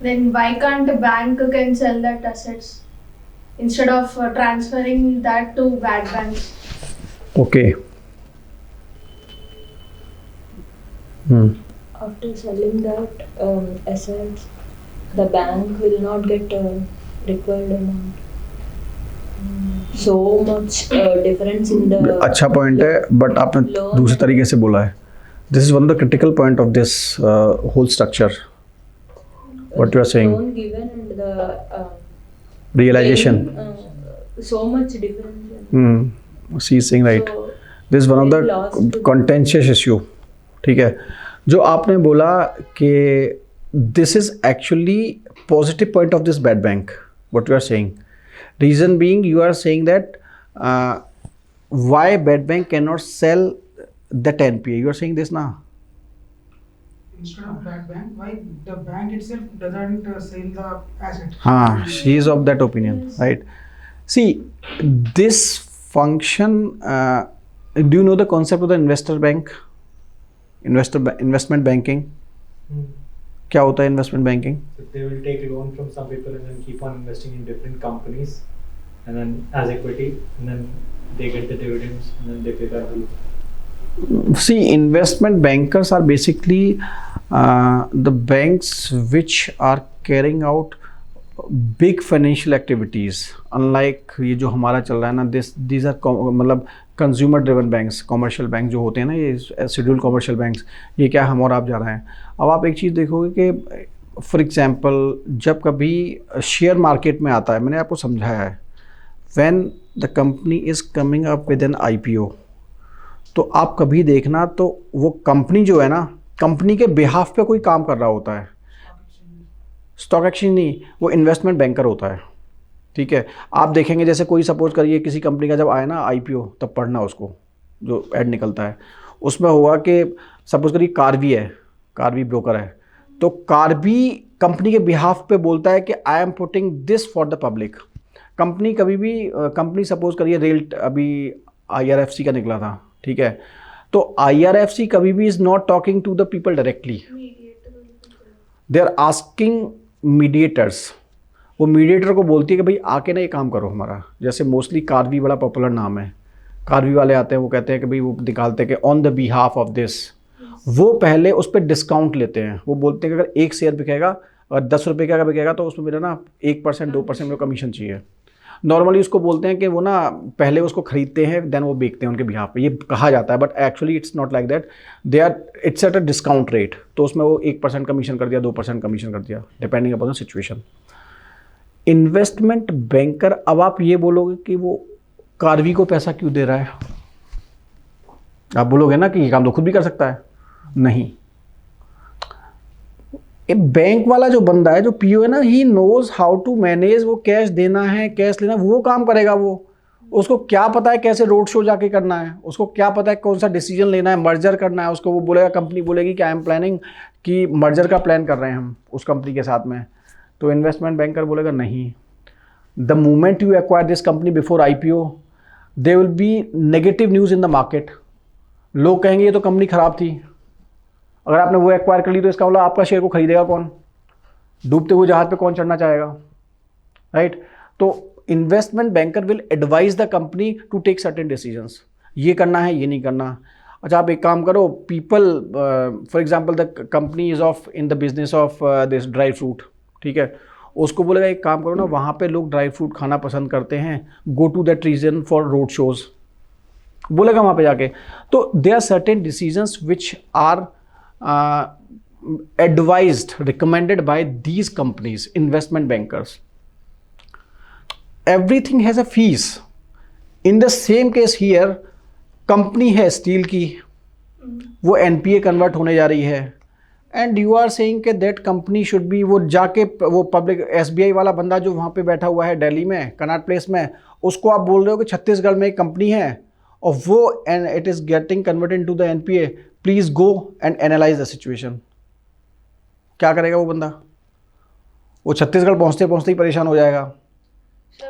Then why can't a bank can sell that assets instead of transferring that to bad banks? Okay. After selling that assets, the bank will not get required amount. So much difference in the अच्छा point है, but आपने loan. दूसरे तरीके से बोला है। This is one of the critical point of this whole structure, what you are saying. loan given and the Realization. so much difference. She is saying right. So, This is one of very the lost. contentious issue. ठीक है, जो आपने बोला कि this is actually positive point of this bad bank, what you are saying. Reason being, you are saying that why bad bank cannot sell that NPA. You are saying this now. Instead of bad bank, why the bank itself doesn't sell the asset? She is of that opinion, right? See, this function, do you know the concept of the investor bank? Investment banking? क्या होता है investment banking? They will take loan from some people and then keep on investing in different companies, and then as equity, and then they get the dividends, and then they pay back the loan. See, investment bankers are basically the banks which are carrying out big financial activities. Unlike ये जो हमारा चल रहा है ना, these are मतलब consumer driven banks, commercial bank जो होते हैं ना, ये शेड्यूल कमर्शियल बैंक्स, ये क्या हम और आप जा रहे हैं. अब आप एक चीज़ देखोगे कि फॉर एग्जांपल जब कभी शेयर मार्केट में आता है, मैंने आपको समझाया है, when the company is coming up with an IPO, तो आप कभी देखना तो वो कंपनी जो है ना, कंपनी के बिहाफ पे कोई काम कर रहा होता है. स्टॉक एक्सचेंज नहीं, वो इन्वेस्टमेंट बैंकर होता है. ठीक है, आप देखेंगे जैसे कोई सपोज करिए किसी कंपनी का जब आए ना IPO, तब पढ़ना उसको जो ऐड निकलता है, उसमें होगा कि सपोज करिए कार्वी है, कार्वी ब्रोकर है, तो कार्वी कंपनी के बिहाफ पे बोलता है कि I am putting this for the public. Company कभी भी कंपनी सपोज करिए रेल, अभी IRFC का निकला था, ठीक है, तो IRFC कभी भी is not talking to the people directly, they are asking mediators. वो मीडिएटर को बोलती है कि भाई आके ना ये काम करो हमारा. जैसे मोस्टली कार्वी बड़ा पॉपुलर नाम है, कार्वी वाले आते हैं, वो कहते हैं कि भाई वो निकालते हैं कि on the behalf of this, वो पहले उस पर डिस्काउंट लेते हैं. वो बोलते हैं कि अगर एक शेयर बिकेगा और 10 रुपये का बिकेगा तो उसमें मेरा ना 1% 2% में कमीशन चाहिए. नॉर्मली उसको बोलते हैं कि वो ना पहले उसको खरीदते हैं देन वो बेचते हैं उनके बिहाफ पे, ये कहा जाता है, but actually it's not like that. They are it's at a discount rate, तो उसमें वो 1% कमीशन कर दिया, 2% कमीशन कर दिया, depending upon the situation. Investment banker, अब आप ये बोलोगे कि वो कार्वी को पैसा क्यों दे रहा है, आप बोलोगे ना कि ये काम तो खुद भी कर सकता है. नहीं, बैंक वाला जो बंदा है, जो PO है ना, he knows how to manage. वो कैश देना है, कैश लेना, वो काम करेगा. वो उसको क्या पता है कैसे रोड शो जाके करना है, उसको क्या पता है कौन सा डिसीजन लेना है, मर्जर करना है. उसको वो बोलेगा, कंपनी बोलेगी कि आई एम प्लानिंग, कि मर्जर का प्लान कर रहे हैं हम उस कंपनी के साथ में, तो इन्वेस्टमेंट बैंकर बोलेगा नहीं. The moment you acquire this company before IPO, they will be negative news in the market. लोग कहेंगे ये तो कंपनी ख़राब थी. अगर आपने वो एक्वायर कर ली तो इसका मतलब आपका शेयर को खरीदेगा कौन? डूबते हुए जहाज पे कौन चढ़ना चाहेगा, राइट? तो investment banker will advise the company to take certain decisions. ये करना है, ये नहीं करना. अच्छा, आप एक काम करो, people for example the company is of in the business of this dry fruit, ठीक है, उसको बोलेगा एक काम करो ना, वहाँ पे लोग ड्राई फ्रूट खाना पसंद करते हैं, go to that region for road shows, बोलेगा वहाँ पे जाके. तो they are certain decisions which are advised, recommended by these companies, investment bankers. Everything has a fees. In the same case here, company है स्टील की, वो NPA convert होने जा रही है, एंड यू आर सेइंग कि दैट कंपनी शुड बी, वो जाके वो पब्लिक SBI वाला बंदा जो वहाँ पे बैठा हुआ है दिल्ली में कनॉट प्लेस में, उसको आप बोल रहे हो कि छत्तीसगढ़ में एक कंपनी है और वो and it is getting converted into the NPA, please go and analyse the situation. क्या करेगा वो बंदा? वो छत्तीसगढ़ पहुँचते पहुँचते ही परेशान हो जाएगा.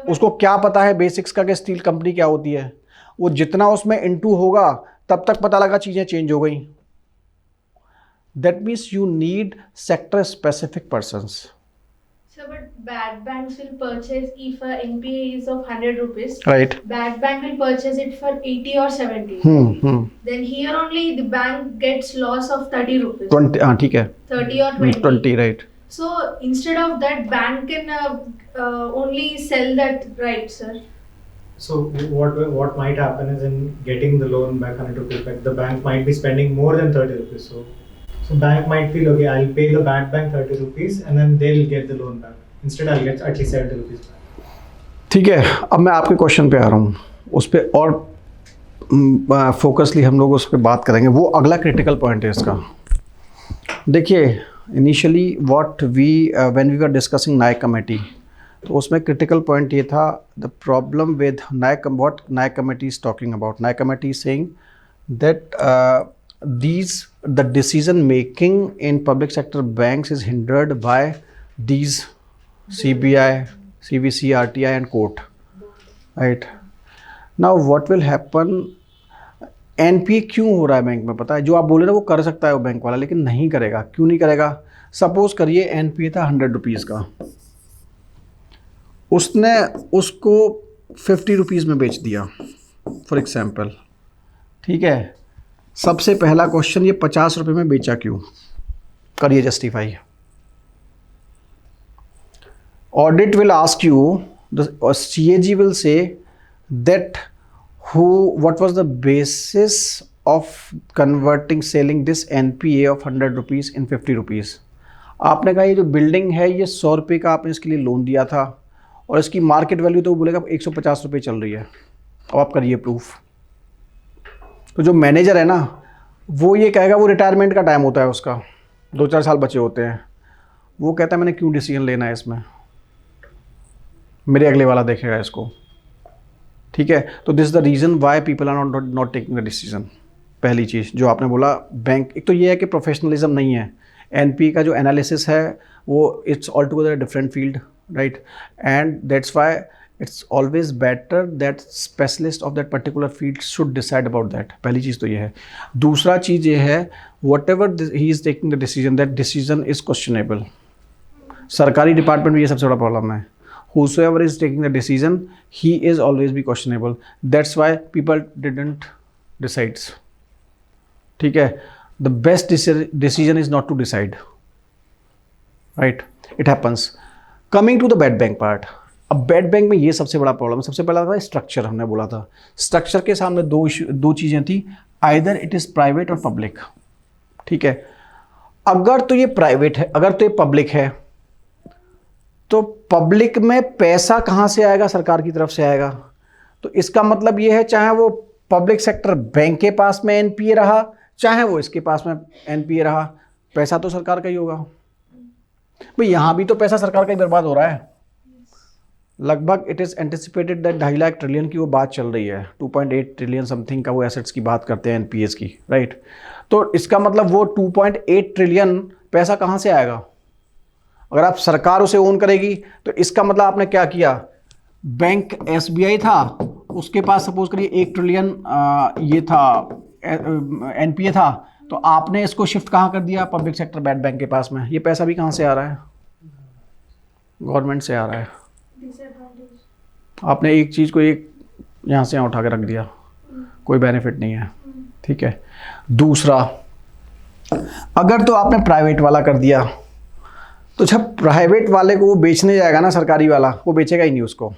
उसको क्या पता है बेसिक्स का कि स्टील कंपनी क्या होती है? वो जितना उसमें इनटू होगा तब तक पता लगा चीज़ें चेंज हो गई. That means you need sector specific persons. So, but bad banks will purchase if a NPA is of 100 rupees. Right. Bad bank will purchase it for 80 or 70. Then here only the bank gets loss of 30 rupees. 20, हाँ ठीक है. 30 or 20. 20, right. So instead of that, bank can only sell that, right, sir? So what might happen is in getting the loan back 100 rupees back, the bank might be spending more than 30 rupees. So bank might feel, okay, I'll pay the bad bank 30 rupees and then they'll get the loan back. Instead I'll get at least 70 rupees back. ठीक है, अब मैं आपके question पे आ रहा हूँ, उस पर और फोकसली हम लोग उस पर बात करेंगे. वो अगला क्रिटिकल पॉइंट है इसका. देखिए, initially what we when we were discussing Nayak committee, तो उसमें क्रिटिकल पॉइंट ये था, the problem with Nayak, what Nayak committee is talking about. Nayak committee is saying that the decision making in public sector banks is hindered by these CBI, CVC, RTI and court, right? Now what will happen, NPA क्यों हो रहा है bank में? पता है, जो आप बोले ना वो कर सकता है वो बैंक वाला, लेकिन नहीं करेगा. क्यों नहीं करेगा? सपोज करिए एनपीए था 100 रुपीज़ का, उसने उसको 50 रुपीज़ में बेच दिया फॉर एग्जाम्पल, ठीक है। सबसे पहला क्वेश्चन, ये 50 रुपये में बेचा क्यों, करिए justify. Audit will ask you, the CAG will say that what was the basis of converting selling this NPA of 100 rupees in 50 rupees. आपने कहा ये जो बिल्डिंग है ये 100 रुपये का आपने इसके लिए लोन दिया था और इसकी मार्केट वैल्यू तो वो बोलेगा 150 रुपये चल रही है। अब आप करिए प्रूफ। तो जो मैनेजर है ना वो ये कहेगा, वो रिटायरमेंट का टाइम होता है उसका, 2-4 साल बचे होते हैं, वो कहता है मैंने क्यों डिसीजन लेना है इसमें, मेरे अगले वाला देखेगा इसको, ठीक है। तो this the reason why people are not taking the decision. पहली चीज़ जो आपने बोला, बैंक, एक तो ये है कि प्रोफेशनलिज्म नहीं है। एनपीए का जो एनालिसिस है वो it's all together different field, right, and that's why it's always better that specialist of that particular field should decide about that. पहली चीज़ तो ये है। दूसरा चीज़ ये है, what ever he is taking the decision, that decision is questionable. सरकारी department में ये सबसे बड़ा प्रॉब्लम है, whosoever is taking the decision, he is always be questionable. That's why people didn't decides. ठीक है, the best decision is not to decide, right? It happens. Coming to the bad bank part. अब bad bank में ये सबसे बड़ा problem है। सबसे पहला था स्ट्रक्चर, हमने बोला था स्ट्रक्चर के सामने दो चीज़ें थी, आइदर इट इज़ प्राइवेट और पब्लिक, ठीक है। अगर तो ये प्राइवेट है, अगर तो ये पब्लिक है, तो पब्लिक में पैसा कहाँ से आएगा, सरकार की तरफ से आएगा। तो इसका मतलब ये है, चाहे वो पब्लिक सेक्टर बैंक के पास में एनपीए रहा, चाहे वो इसके पास में एनपीए रहा, पैसा तो सरकार का ही होगा। भाई यहाँ भी तो पैसा सरकार का ही बर्बाद हो रहा है। लगभग it is anticipated that 2.5 lakh trillion की वो बात चल रही है, 2.8 ट्रिलियन समथिंग का वो एसेट्स की बात करते हैं एनपीएस की, राइट। तो इसका मतलब वो 2.8 ट्रिलियन पैसा कहाँ से आएगा। अगर आप सरकार उसे ओन करेगी तो इसका मतलब आपने क्या किया, बैंक एसबीआई था, उसके पास सपोज करिए 1 ट्रिलियन ये था एनपीए था, तो आपने इसको शिफ्ट कहाँ कर दिया, पब्लिक सेक्टर बैड बैंक के पास में। ये पैसा भी कहाँ से आ रहा है, गवर्नमेंट से आ रहा है। आपने एक चीज़ को एक यहाँ से यहाँ उठा के रख दिया, कोई बेनिफिट नहीं है, ठीक है। दूसरा, अगर तो आपने प्राइवेट वाला कर दिया, तो जब प्राइवेट वाले को वो बेचने जाएगा ना, सरकारी वाला वो बेचेगा ही नहीं उसको।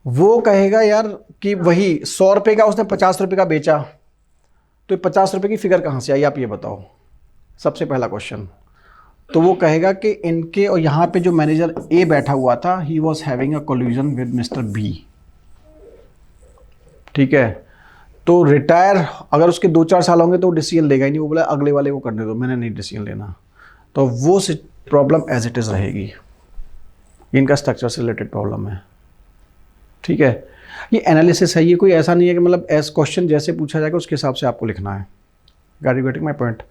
वो कहेगा यार कि वही 100 रुपये का उसने 50 रुपये का बेचा, तो 50 रुपये की फिगर कहाँ से आई, आप ये बताओ, सबसे पहला क्वेश्चन। तो वो कहेगा कि इनके, और यहाँ पे जो मैनेजर ए बैठा हुआ था, he was having a collusion with mister B, ठीक है। तो रिटायर अगर उसके 2-4 साल होंगे तो वो डिसीजन लेगा ही नहीं, वो बोला अगले वाले को करने दो, मैंने नहीं डिसीजन लेना। तो वो प्रॉब्लम एज इट इज़ रहेगी। इनका स्ट्रक्चर से रिलेटेड प्रॉब्लम है, ठीक है। ये एनालिसिस है, ये कोई ऐसा नहीं है कि मतलब एज क्वेश्चन जैसे पूछा जाएगा उसके हिसाब से आपको लिखना है। Got you getting my point.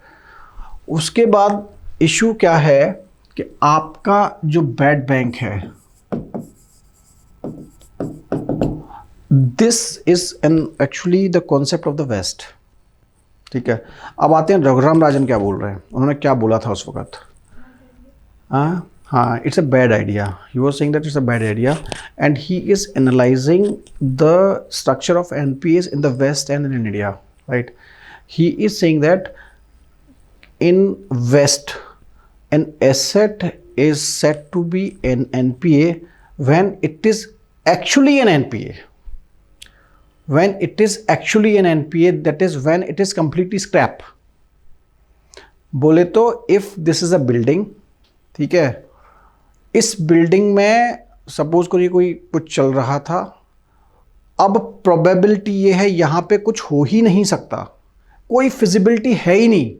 उसके बाद इशू क्या है कि आपका जो बैड बैंक है, this is an actually the concept of the West, ठीक है। अब आते हैं रघुराम राजन क्या बोल रहे हैं, उन्होंने क्या बोला था उस वक्त। हाँ, it's a bad idea, he was saying that it's a bad idea, and he is analysing the structure of NPS in the West and in India, right. He is saying that in West, an asset is said to be an NPA when it is actually an NPA. When it is actually an NPA, that is when it is completely scrap. बोले तो if this is a building, ठीक है, इस building में suppose करिए कोई कुछ चल रहा था, अब प्रोबेबिलिटी ये है यहाँ पे कुछ हो ही नहीं सकता, कोई फिजिबिलिटी है ही नहीं,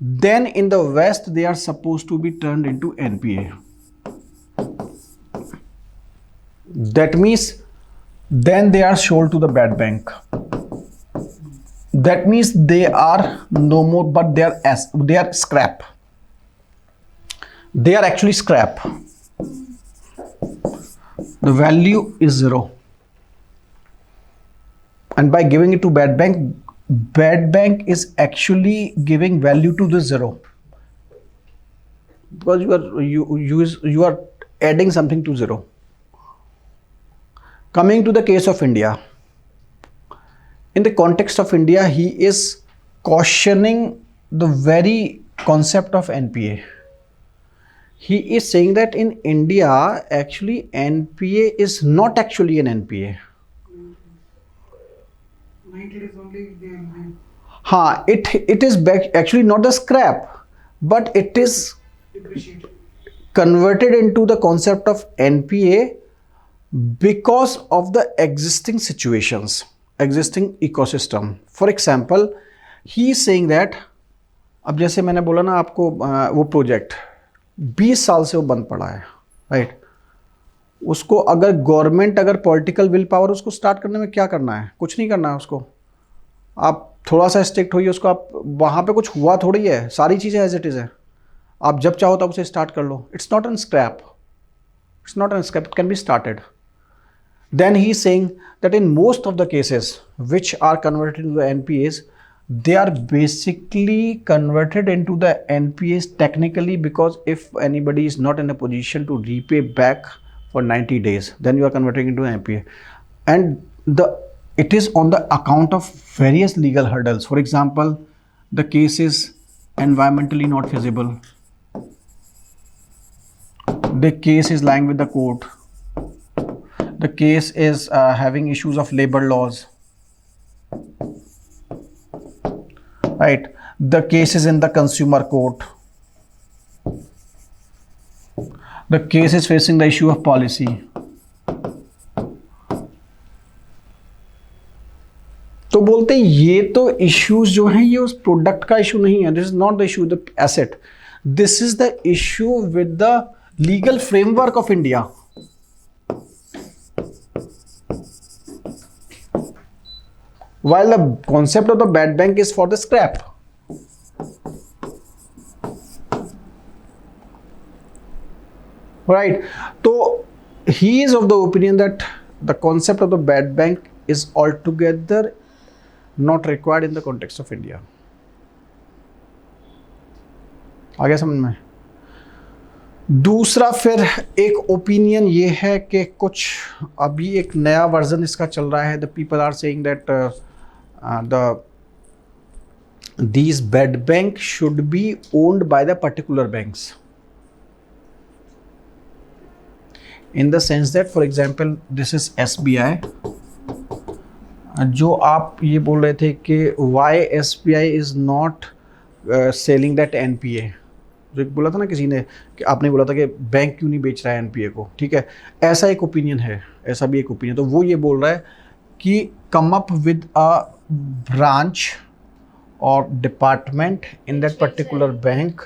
then in the West they are supposed to be turned into NPA. That means then they are sold to the bad bank. That means they are no more, but they are scrap. They are actually scrap. The value is 0. And by giving it to bad bank is actually giving value to the 0. because you are adding something to zero. Coming to the case of India, in the context of India, he is cautioning the very concept of NPA. He is saying that in India, actually NPA is not actually an NPA. 90 days only they will be It is actually not the scrap, but it is depreciated. converted into the concept of NPA because of the existing situations, existing ecosystem. For example, he is saying that, अब जैसे मैंने बोला ना आपको वो project 20 साल से वो बंद पड़ा है, राइट? उसको अगर गवर्नमेंट अगर पॉलिटिकल विल पावर उसको स्टार्ट करने में क्या करना है? कुछ नहीं करना है उसको. आप थोड़ा सा स्ट्रिक्ट होइए उसको, आप वहाँ पे कुछ हुआ थोड़ी है, सारी चीज़ें एज इट इज़ है. आप जब चाहो तब उसे स्टार्ट कर लो. It's not an scrap, it can be started. Then he is saying that in most of the cases which are converted into the NPAs, they are basically converted into the NPAs technically because if anybody is not in a position to repay back for 90 days, then you are converting into an NPA. And it is on the account of various legal hurdles. For example, the case is environmentally not feasible. The case is lying with the court. The case is having issues of labor laws, right? The case is in the consumer court. The case is facing the issue of policy. तो बोलते हैं ये तो issues जो हैं ये उस product का issue नहीं है. This is not the issue with the asset. This is the issue with the legal framework of India. While the concept of the bad bank is for the scrap. Right. So he is of the opinion that the concept of the bad bank is altogether not required in the context of India. आ गया समझ में? दूसरा फिर एक opinion ये है कि कुछ अभी एक नया वर्जन इसका चल रहा है. The people are saying that these bad banks should be owned by the particular banks, in the sense that for example this is SBI. जो आप ये बोल रहे थे कि why SBI is not selling that NPA, जो एक बोला था ना किसी ने कि आपने बोला था कि बैंक क्यों नहीं बेच रहा है NPA को, ठीक है? ऐसा एक ओपिनियन है, ऐसा भी एक ओपिनियन. तो वो ये बोल रहा है कि come up with a branch or department in that particular bank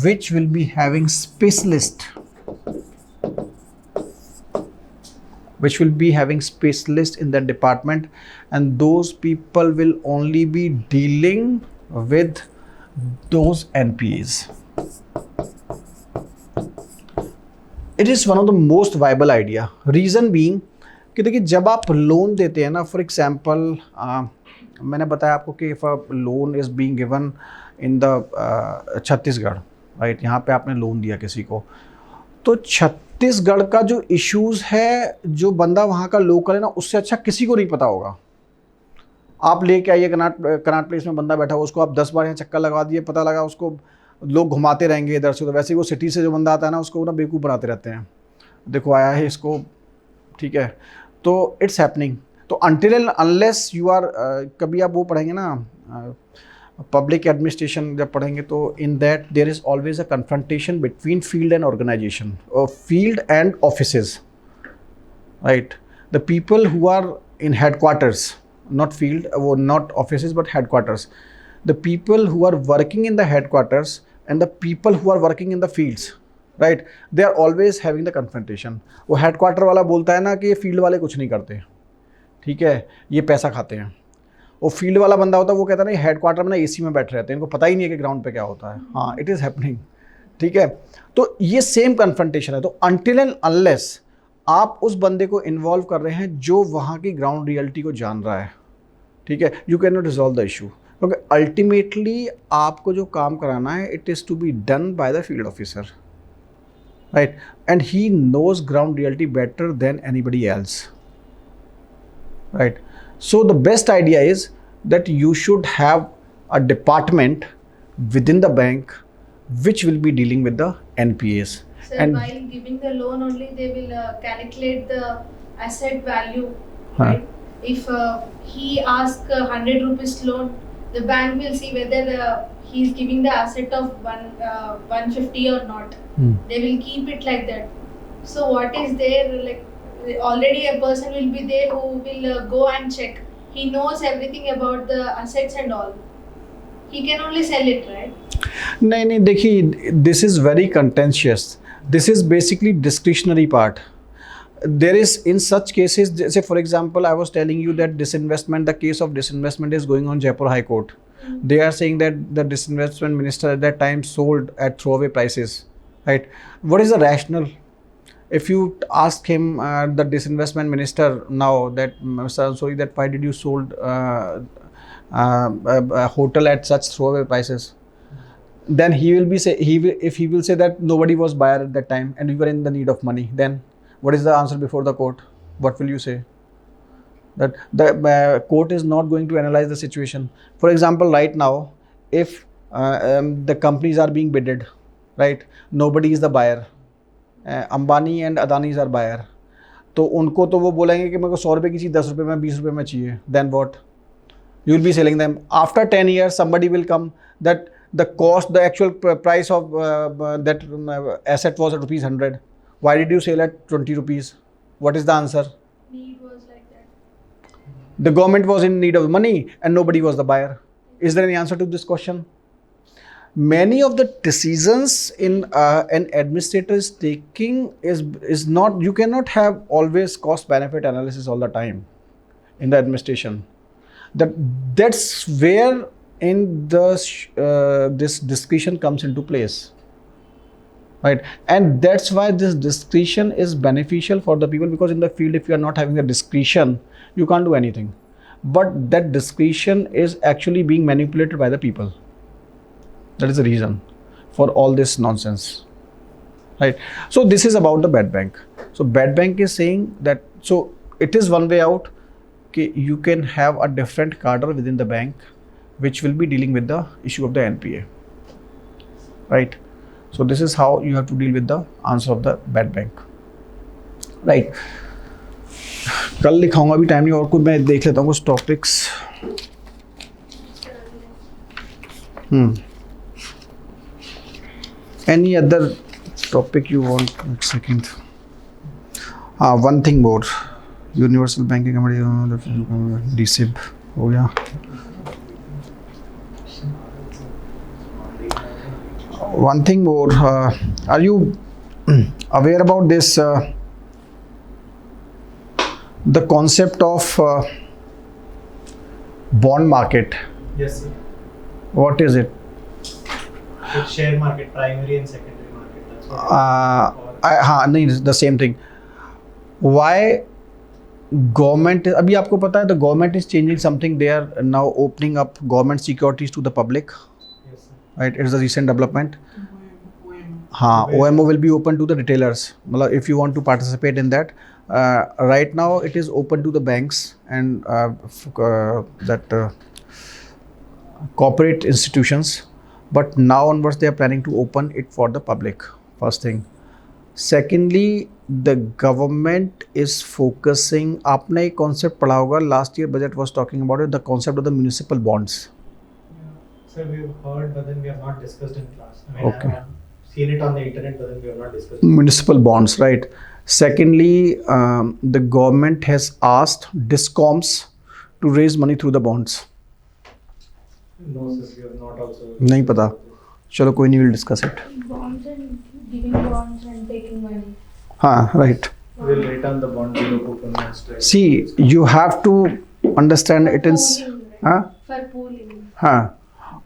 which will be having specialist, in that department, and those people will only be dealing with those NPAs. It is one of the most viable idea. Reason being कि देखिए जब आप loan देते हैं ना, for example मैंने बताया आपको कि if a loan is being given in the Chhattisgarh, right? यहाँ पे आपने लोन दिया किसी को, तो छत्तीसगढ़ का जो इश्यूज़ है, जो बंदा वहाँ का लोकल है ना, उससे अच्छा किसी को नहीं पता होगा. आप लेके आइए कनाट प्लेस में बंदा बैठा हुआ, उसको आप 10 बार यहाँ चक्कर लगा दिए, पता लगा उसको, लोग घुमाते रहेंगे इधर से. तो वैसे ही वो सिटी से जो बंदा आता है ना, उसको ना बेवकूफ़ बनाते रहते हैं, देखो आया है इसको, ठीक है? तो इट्स हैपनिंग. तो until and unless you are, कभी आप वो पढ़ेंगे ना पब्लिक एडमिनिस्ट्रेशन जब पढ़ेंगे, तो in that there is always a confrontation between field and organisation, और field and offices, right? The people who are in headquarters, not field, not offices but headquarters, the people who are working in the headquarters and the people who are working in the fields, right, they are always having the confrontation. वो headquarter वाला बोलता है ना कि ये field वाले कुछ नहीं करते, ठीक है, ये पैसा खाते हैं. वो फील्ड वाला बंदा होता है, वो कहता है ना हेडक्वार्टर में ना एसी में बैठे रहते हैं, इनको पता ही नहीं है कि ग्राउंड पे क्या होता है. हाँ, इट इज़ हैपनिंग, ठीक है? तो ये सेम कन्फ्रंटेशन है. तो अनटिल एंड अनलेस आप उस बंदे को इन्वॉल्व कर रहे हैं जो वहाँ की ग्राउंड रियलिटी को जान रहा है, ठीक है, you can not resolve the issue. Okay ultimately आपको जो काम कराना है it is to be done by the field officer, right, and he knows ground reality better than anybody else, right. So the best idea is that you should have a department within the bank which will be dealing with the NPAs. Sir, And- while giving the loan only, they will calculate the asset value, Huh. right? If he asks 100 rupees loan, the bank will see whether he is giving the asset of 150 or not. Hmm. They will keep it like that. So what is there, like already a person will be there who will go and check. He knows everything about the assets and all. He can only sell it, right? नहीं नहीं देखिए this is very contentious. This is basically discretionary part. There is in such cases, say for example, I was telling you that disinvestment, the case of disinvestment is going on Jaipur High Court. They are saying that the disinvestment minister at that time sold at throwaway prices, right? What is the rationale? If you ask him, the disinvestment minister now that sorry, that why did you sold a hotel at such throwaway prices? Then he will be say if he will say that nobody was buyer at that time and we were in the need of money, then what is the answer before the court? What will you say? That the court is not going to analyze the situation. For example, right now, if the companies are being bidded, right? Nobody is the buyer. Ambani and Adanis are buyer, तो उनको तो वो बोलेंगे कि मेरे को 100 रुपये की चीज़ 10 रुपये में 20 रुपये में चाहिए, then what you will be selling them. After 10 years somebody will come that the cost, the actual price of that asset was at ₹100. Why did you sell at 20 rupees? What is the answer? Need was like that. The government was in need of money and nobody was the buyer. Is there any answer to this question? Many of the decisions in an administrator is taking is not, you cannot have always cost benefit analysis all the time in the administration. That's where in the this discretion comes into place, right? And that's why this discretion is beneficial for the people, because in the field if you are not having the discretion you can't do anything, but that discretion is actually being manipulated by the people. That is the reason for all this nonsense, right? So this is about the bad bank. So bad bank is saying that, so it is one way out. Okay, you can have a different cadre within the bank which will be dealing with the issue of the NPA, right? So this is how you have to deal with the answer of the bad bank, right? कल लिखाऊंगा, अभी time नहीं, और कुछ मैं देख लेता हूँ कुछ topics. Any other topic you want? One second. One thing more. Universal banking DSIB हो गया. One thing more. Are you aware about this? The concept of bond market. Yes, sir. What is it? It's share market, primary and secondary market. That's what हाँ नहीं, the same thing. Why government, अभी आपको पता है the government is changing something. They are now opening up government securities to the public, Yes, sir. right? It's a recent development. OM. हाँ, OMO will be open to the retailers. मतलब if you want to participate in that, right now it is open to the banks and that corporate institutions. But now onwards they are planning to open it for the public, first thing. Secondly, the government is focusing, आपने एक concept पढ़ा होगा, last year budget was talking about it, the concept of the municipal bonds. Sir, we've heard, but then we have not discussed in class. I mean, Okay. I have seen it on the internet, but then we have not discussed. Municipal bonds, right? Secondly, the government has asked DISCOMs to raise money through the bonds. No, sir, we have not also. नहीं पता, चलो कोई नहीं, will discuss it. Bonds and giving bonds and taking money. हाँ, right. We'll return the bond below coupon next time. See, you have to understand it is, Pooling, right? हाँ, For pooling. हाँ,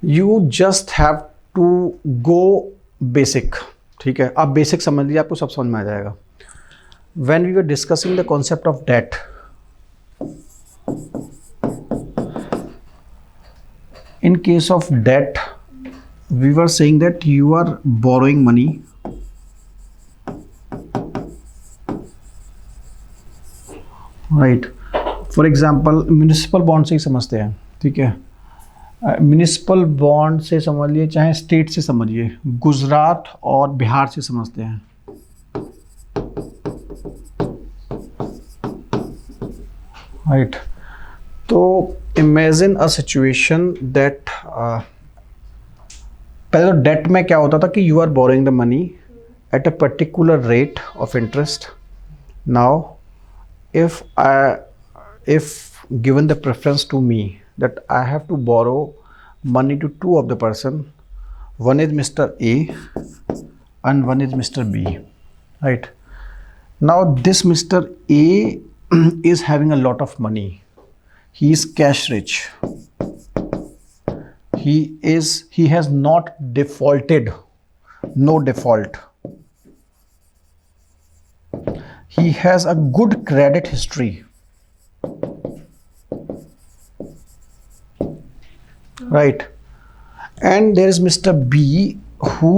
you just have to go basic, ठीक है? आप basic समझ लीजिए, आपको सब समझ में आ जाएगा. When we were discussing the concept of debt, in case of debt, we were saying that you are borrowing money, right? For example, municipal bond से ही समझते हैं, ठीक है? म्यूनिसिपल बॉन्ड से समझ लिए, चाहे स्टेट से समझिए, गुजरात और बिहार से समझते हैं, राइट? तो इमेजिन अ सिचुएशन दैट पहले तो डेट में क्या होता था कि you are borrowing the money at a particular rate of interest. Now if given the preference to me that I have to borrow money to two of the person, one is Mr. A and one is Mr. B, right? Now this Mr. A is having a lot of money. He is cash rich. He has not defaulted, no default. He has a good credit history. Right, and there is Mr. B who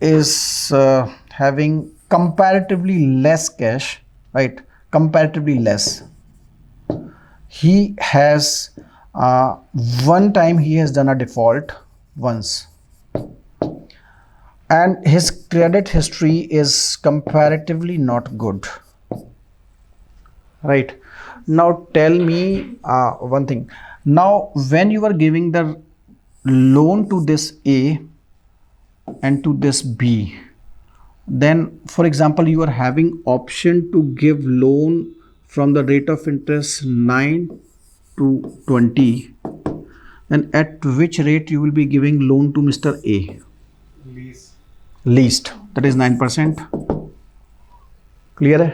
is having comparatively less cash, right? Comparatively less. He has one time he has done a default once, and his credit history is comparatively not good, right? Now tell me one thing. Now when you are giving the loan to this A and to this B, then for example you are having option to give loan from the rate of interest 9 to 20, then at which rate you will be giving loan to Mr. A? Least, that is 9%. Clear है?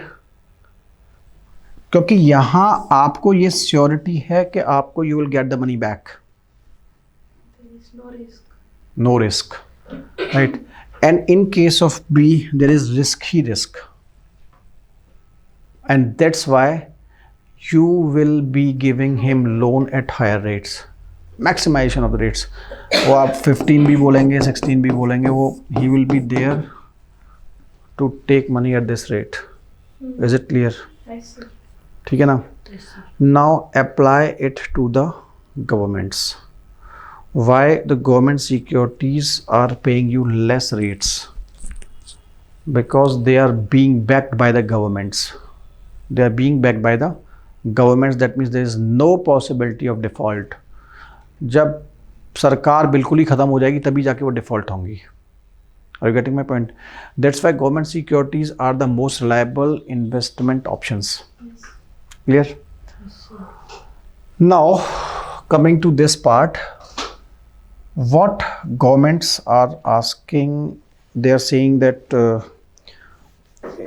क्योंकि यहाँ आपको ये surety है कि आपको you will get the money back. No risk, right? And in case of B, there is risk, and that's why you will be giving him loan at higher rates, maximization of the rates. वो आप 15 भी बोलेंगे, 16 भी बोलेंगे, वो he will be there to take money at this rate. Is it clear? I see. ठीक है ना? Now apply it to the governments. Why the government securities are paying you less rates? Because they are being backed by the governments. They are being backed by the governments. That means there is no possibility of default. जब सरकार बिल्कुल ही ख़त्म हो जाएगी तभी जाके वो default होंगी. Are you getting my point? That's why government securities are the most reliable investment options. Clear? Now coming to this part, what governments are asking, they are saying that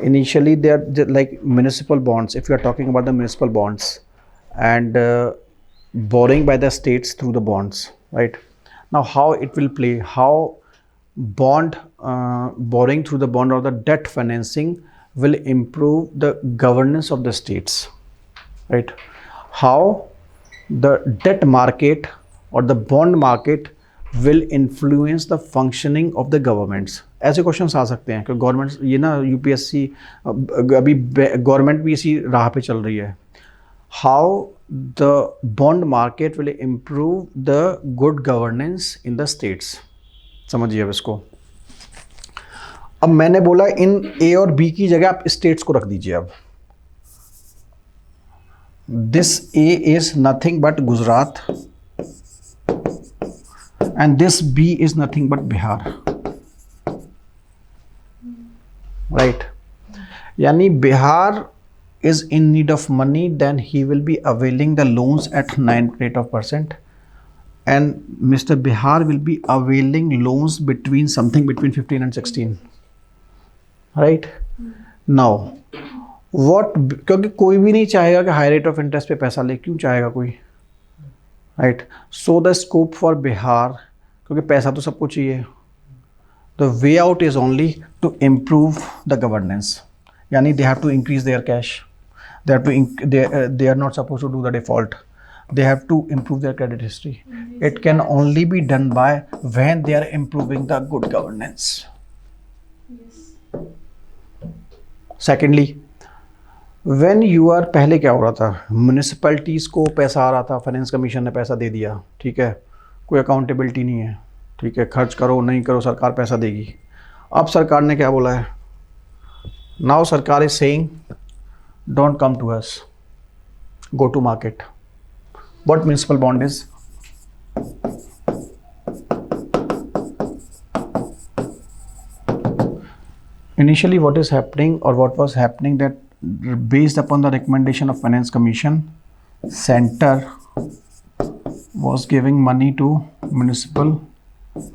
initially they are like municipal bonds. If you are talking about the municipal bonds and borrowing by the states through the bonds, right? Now how it will play, how borrowing through the bond or the debt financing will improve the governance of the states, right? How the debt market or the bond market will influence the functioning of the governments. ऐसे questions आ सकते हैं कि government, ये ना UPSC अभी government भी इसी राह पे चल रही है. How the bond market will improve the good governance in the states. समझिए अब इसको. अब मैंने बोला इन ए और बी की जगह आप स्टेट्स को रख दीजिए. अब this A is nothing but Gujarat and this B is nothing but Bihar, right? Yani Bihar is in need of money, then he will be availing the loans at 9 rate of percent, and Mr. Bihar will be availing loans between something between 15 and 16, right? Now what, क्योंकि कोई भी नहीं चाहेगा कि high rate of interest पे पैसा ले. क्यों चाहेगा कोई, right? So the scope for Bihar, क्योंकि पैसा तो सबको चाहिए, the way out is only to improve the governance. यानी they have to increase their cash, they are not suppose to do the default. they have to improve their credit history. It can only be done by when they are improving the good governance. Secondly, when you are, पहले क्या हो रहा था, municipalities को पैसा आ रहा था, finance commission ने पैसा दे दिया, ठीक है, कोई अकाउंटेबिलिटी नहीं है, ठीक है, खर्च करो नहीं करो सरकार पैसा देगी. अब सरकार ने क्या बोला है, नाउ सरकार is saying don't come to us, go to market. What municipal bond is? Initially what is happening, or what was happening, that based upon the recommendation of Finance Commission, center was giving money to municipal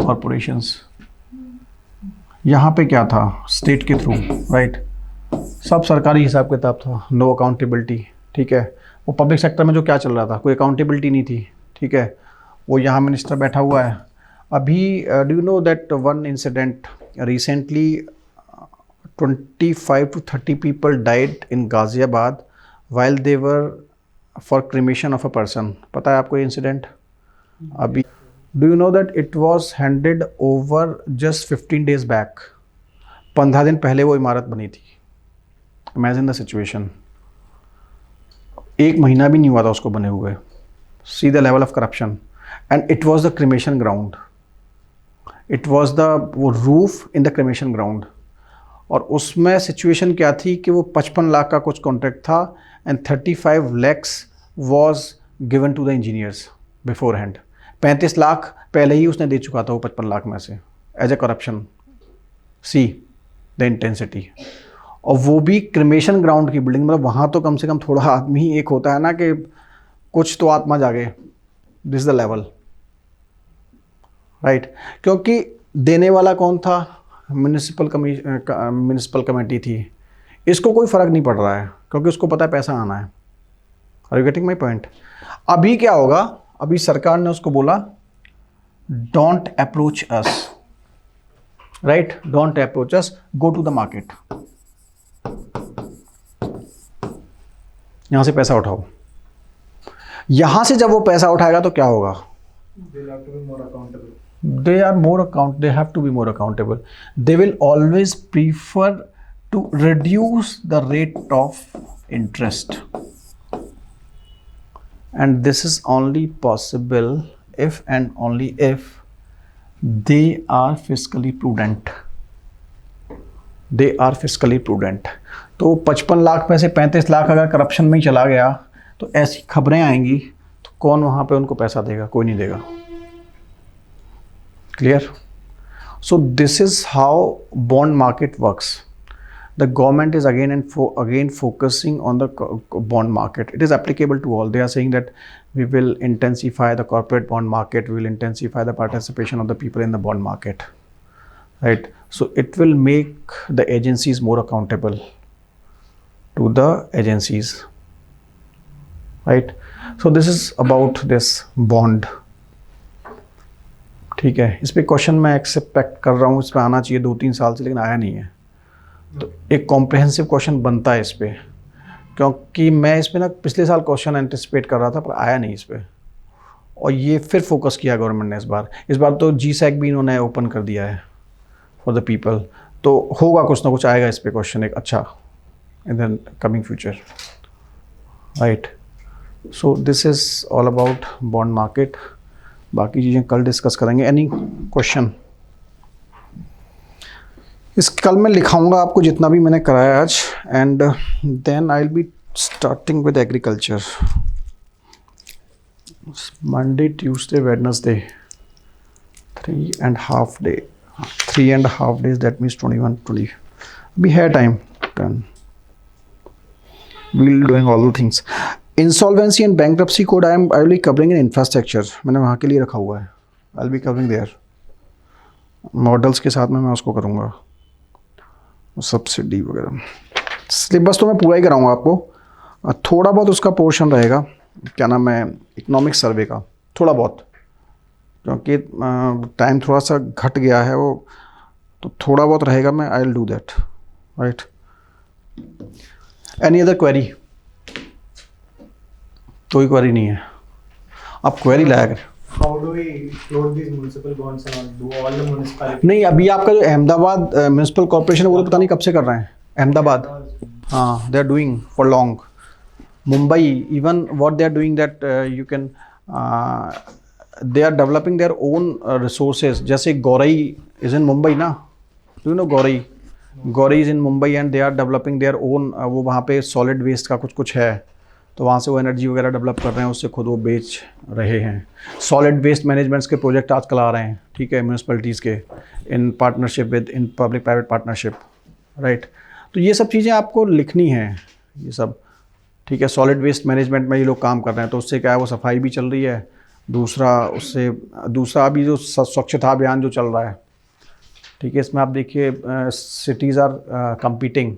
corporations. यहाँ पे क्या था, state के through, right, सब सरकारी हिसाब किताब था, नो अकाउंटेबिलिटी, ठीक है. वो पब्लिक सेक्टर में जो क्या चल रहा था, कोई अकाउंटेबिलिटी नहीं थी, ठीक है, वो यहाँ मिनिस्टर बैठा हुआ है. अभी do you know that one incident recently 25 to 30 people died in Ghaziabad while they were for cremation of a person. पता है आपको ये इंसिडेंट? अभी do you know that it was handed over just 15 days back. 15 दिन पहले वो इमारत बनी थी. Imagine the situation. 1 महीना भी नहीं हुआ था उसको बने हुए. See the level of corruption. And it was the cremation ground. It was the वो roof in the cremation ground. और उसमें सिचुएशन क्या थी कि वो 55 लाख का कुछ कॉन्ट्रैक्ट था and 35 lakhs was given to the engineers beforehand. 35 lakh पहले ही उसने दे चुका था वो 55 लाख में से as a corruption. See the intensity. और वो भी क्रिमेशन ग्राउंड की बिल्डिंग. मतलब वहाँ तो कम से कम थोड़ा आदमी एक होता है ना कि कुछ तो आत्मा जागे. This is the level, right. क्योंकि देने वाला कौन था? म्यूनिसिपल कमेटी थी. इसको कोई फ़र्क नहीं पड़ रहा है क्योंकि उसको पता है पैसा आना है. Are you getting my point? अभी क्या होगा, अभी सरकार ने उसको बोला don't approach us, right, don't approach us, go to the market. यहाँ से पैसा उठाओ. यहाँ से जब वो पैसा उठाएगा तो क्या होगा? They'll have to be more accountable. They have to be more accountable. They will always prefer to reduce the rate of interest. And this is only possible if and only if they are fiscally prudent. They are fiscally prudent. तो 55 लाख में से 35 लाख अगर corruption में ही चला गया तो ऐसी खबरें आएंगी तो कौन वहाँ पे उनको पैसा देगा? कोई नहीं देगा. Clear? So this is how bond market works. The government is again focusing on the bond market. It is applicable to all. They are saying that we will intensify the corporate bond market. We will intensify the participation of the people in the bond market. Right? So it will make the agencies more accountable to the agencies. Right? So this is about this bond. ठीक है. इस पर question मैं expect कर रहा हूँ, इस पर आना चाहिए 2-3 साल से, लेकिन आया नहीं है. तो एक कॉम्प्रिहेंसिव क्वेश्चन बनता है इस पर, क्योंकि मैं इस पर ना पिछले साल क्वेश्चन एंटिसिपेट कर रहा था पर आया नहीं इस पर. और ये फिर फोकस किया गवर्नमेंट ने इस बार तो GSEC भी इन्होंने ओपन कर दिया है फॉर द पीपल. तो होगा कुछ ना कुछ आएगा इस पर क्वेश्चन एक अच्छा in the coming future, right. So this is all about bond market. बाकी चीज़ें कल डिस्कस करेंगे. Any question? इस कल मैं लिखाऊंगा आपको जितना भी मैंने कराया आज, and then I will be starting with agriculture. Monday, Tuesday, Wednesday, 3.5 days. That means 21, 20. We have time. 10. We'll doing all the things. Insolvency and bankruptcy code I will be covering in infrastructure. मैंने वहाँ के लिए रखा हुआ है. I'll be covering there. Models के साथ में मैं उसको करूँगा, सब्सिडी वगैरह. सिलेबस तो मैं पूरा ही कराऊँगा आपको. थोड़ा बहुत उसका पोर्शन रहेगा, क्या नाम है, इकोनॉमिक सर्वे का थोड़ा बहुत, क्योंकि टाइम थोड़ा सा घट गया है वो, तो थोड़ा बहुत रहेगा. मैं I will do that, right. Any other query? कोई क्वेरी नहीं है. आप क्वेरी लाया करें। How do we float these municipal bonds and all? Do all the municipalities? नहीं, अभी आपका जो अहमदाबाद म्यूनसिपल कॉर्पोरेशन है वो तो पता नहीं कब से कर रहे हैं अहमदाबाद। हाँ, they are doing for long. Mumbai even what they are doing that you can they are developing their own resources. जैसे गौरई इज इन मुंबई ना, do you know Gorai? Gorai is in Mumbai and they are developing their own, वो वहाँ पे solid waste का कुछ है, तो वहाँ से वो एनर्जी वगैरह डेवलप कर रहे हैं, उससे खुद वो बेच रहे हैं। सॉलिड वेस्ट मैनेजमेंट्स के प्रोजेक्ट आजकल आ रहे हैं, ठीक है, म्यूनसिपलिटीज़ के, in partnership with, in public private partnership, right. तो ये सब चीज़ें आपको लिखनी है, ये सब, ठीक है। सॉलिड वेस्ट मैनेजमेंट में ये लोग काम कर रहे हैं, तो उससे क्या है, वो सफाई भी चल रही है। दूसरा अभी जो स्वच्छता अभियान जो चल रहा है, ठीक है, इसमें आप देखिए cities are competing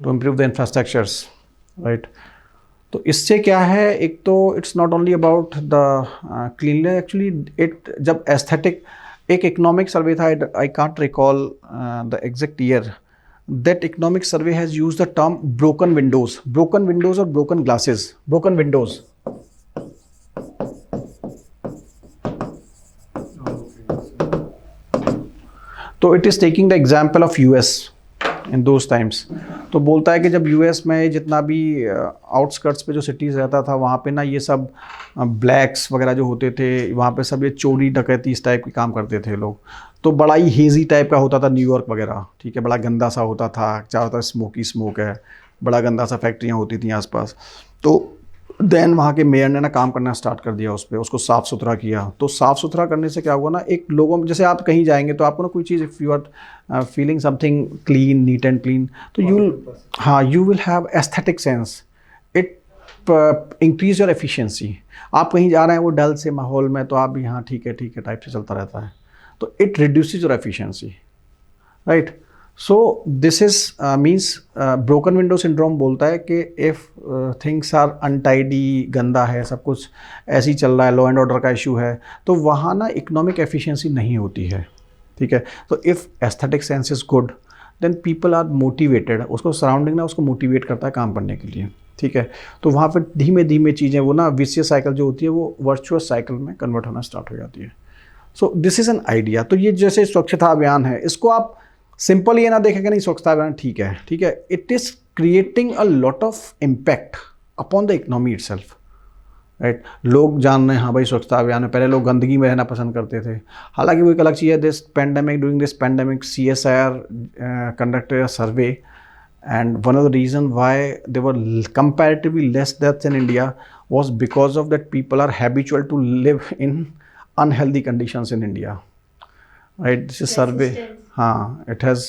to improve the infrastructures, right. तो इससे क्या है, एक तो it's not only about the cleanness, actually it, जब एस्थेटिक, एक इकोनॉमिक सर्वे था, I can't recall the exact year, that economic survey has use the term broken windows और ब्रोकन ग्लासेस। ब्रोकन विंडोज़, तो it is taking the example of US in those times. तो बोलता है कि जब US में जितना भी आउटस्कर्ट्स पे जो सिटीज़ रहता था, वहाँ पे ना ये सब ब्लैक्स वगैरह जो होते थे, वहाँ पे सब ये चोरी डकैती इस टाइप के काम करते थे लोग। तो बड़ा ही हेजी टाइप का होता था न्यूयॉर्क वगैरह, ठीक है, बड़ा गंदा सा होता था, चारों तरफ स्मोक है, बड़ा गंदा सा फैक्ट्रियाँ होती थी आसपास। तो देन वहाँ के मेयर ने ना काम करना स्टार्ट कर दिया उस पर, उसको साफ़ सुथरा किया। तो साफ़ सुथरा करने से क्या हुआ ना, एक लोगों में, जैसे आप कहीं जाएंगे तो आपको ना कोई चीज़, if you are feeling something clean, neat and clean, तो you will have aesthetic sense, it increase your efficiency. आप कहीं जा रहे हैं वो डल से माहौल में, तो आप भी हाँ ठीक है टाइप से चलता रहता है, तो it reduces your efficiency, right. So this is means broken window syndrome बोलता है कि इफ़ थिंग्स आर अनटाइडी, गंदा है सब कुछ, ऐसे ही चल रहा है, लॉ एंड ऑर्डर का इशू है, तो वहाँ ना इकोनॉमिक एफिशिएंसी नहीं होती है, ठीक है। तो if aesthetic sense is good, then people are motivated, उसको सराउंडिंग ना उसको मोटिवेट करता है काम करने के लिए, ठीक है। तो वहाँ पर धीमे धीमे चीज़ें, वो ना विशियस साइकिल जो होती है वो वर्चुअस साइकिल में कन्वर्ट होना स्टार्ट हो जाती है। So this is an idea. तो ये जैसे स्वच्छता अभियान है, इसको आप सिंपल ये ना देखें कि नहीं स्वच्छता अभियान ठीक है, it is creating a lot of impact upon the economy itself, right. लोग जान रहे हैं हाँ भाई स्वच्छता अभियान में, पहले लोग गंदगी में रहना पसंद करते थे, हालांकि वो एक अलग चीज़ है। During this pandemic CSIR conducted a survey, and one of the reason why there were comparatively less deaths in India was because of that people are habitual to live in unhealthy conditions in India, right? This is survey, it has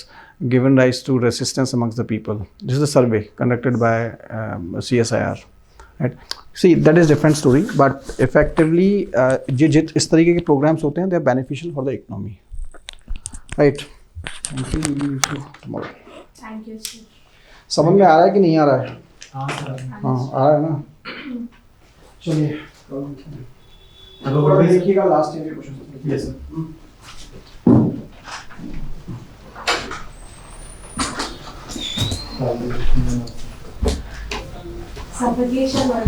given rise to resistance amongst the people. This is a survey conducted by CSIR, right? See, that is different story, but effectively जिस इस तरीके के programs होते हैं, they are beneficial for the economy, right? Thank you, sir. समझ में आ रहा है कि नहीं आ रहा है? हाँ सर। हाँ आ रहा है ना। चलिए अगर देखिएगा लास्ट ईयर के question. Yes sir. Suffocation or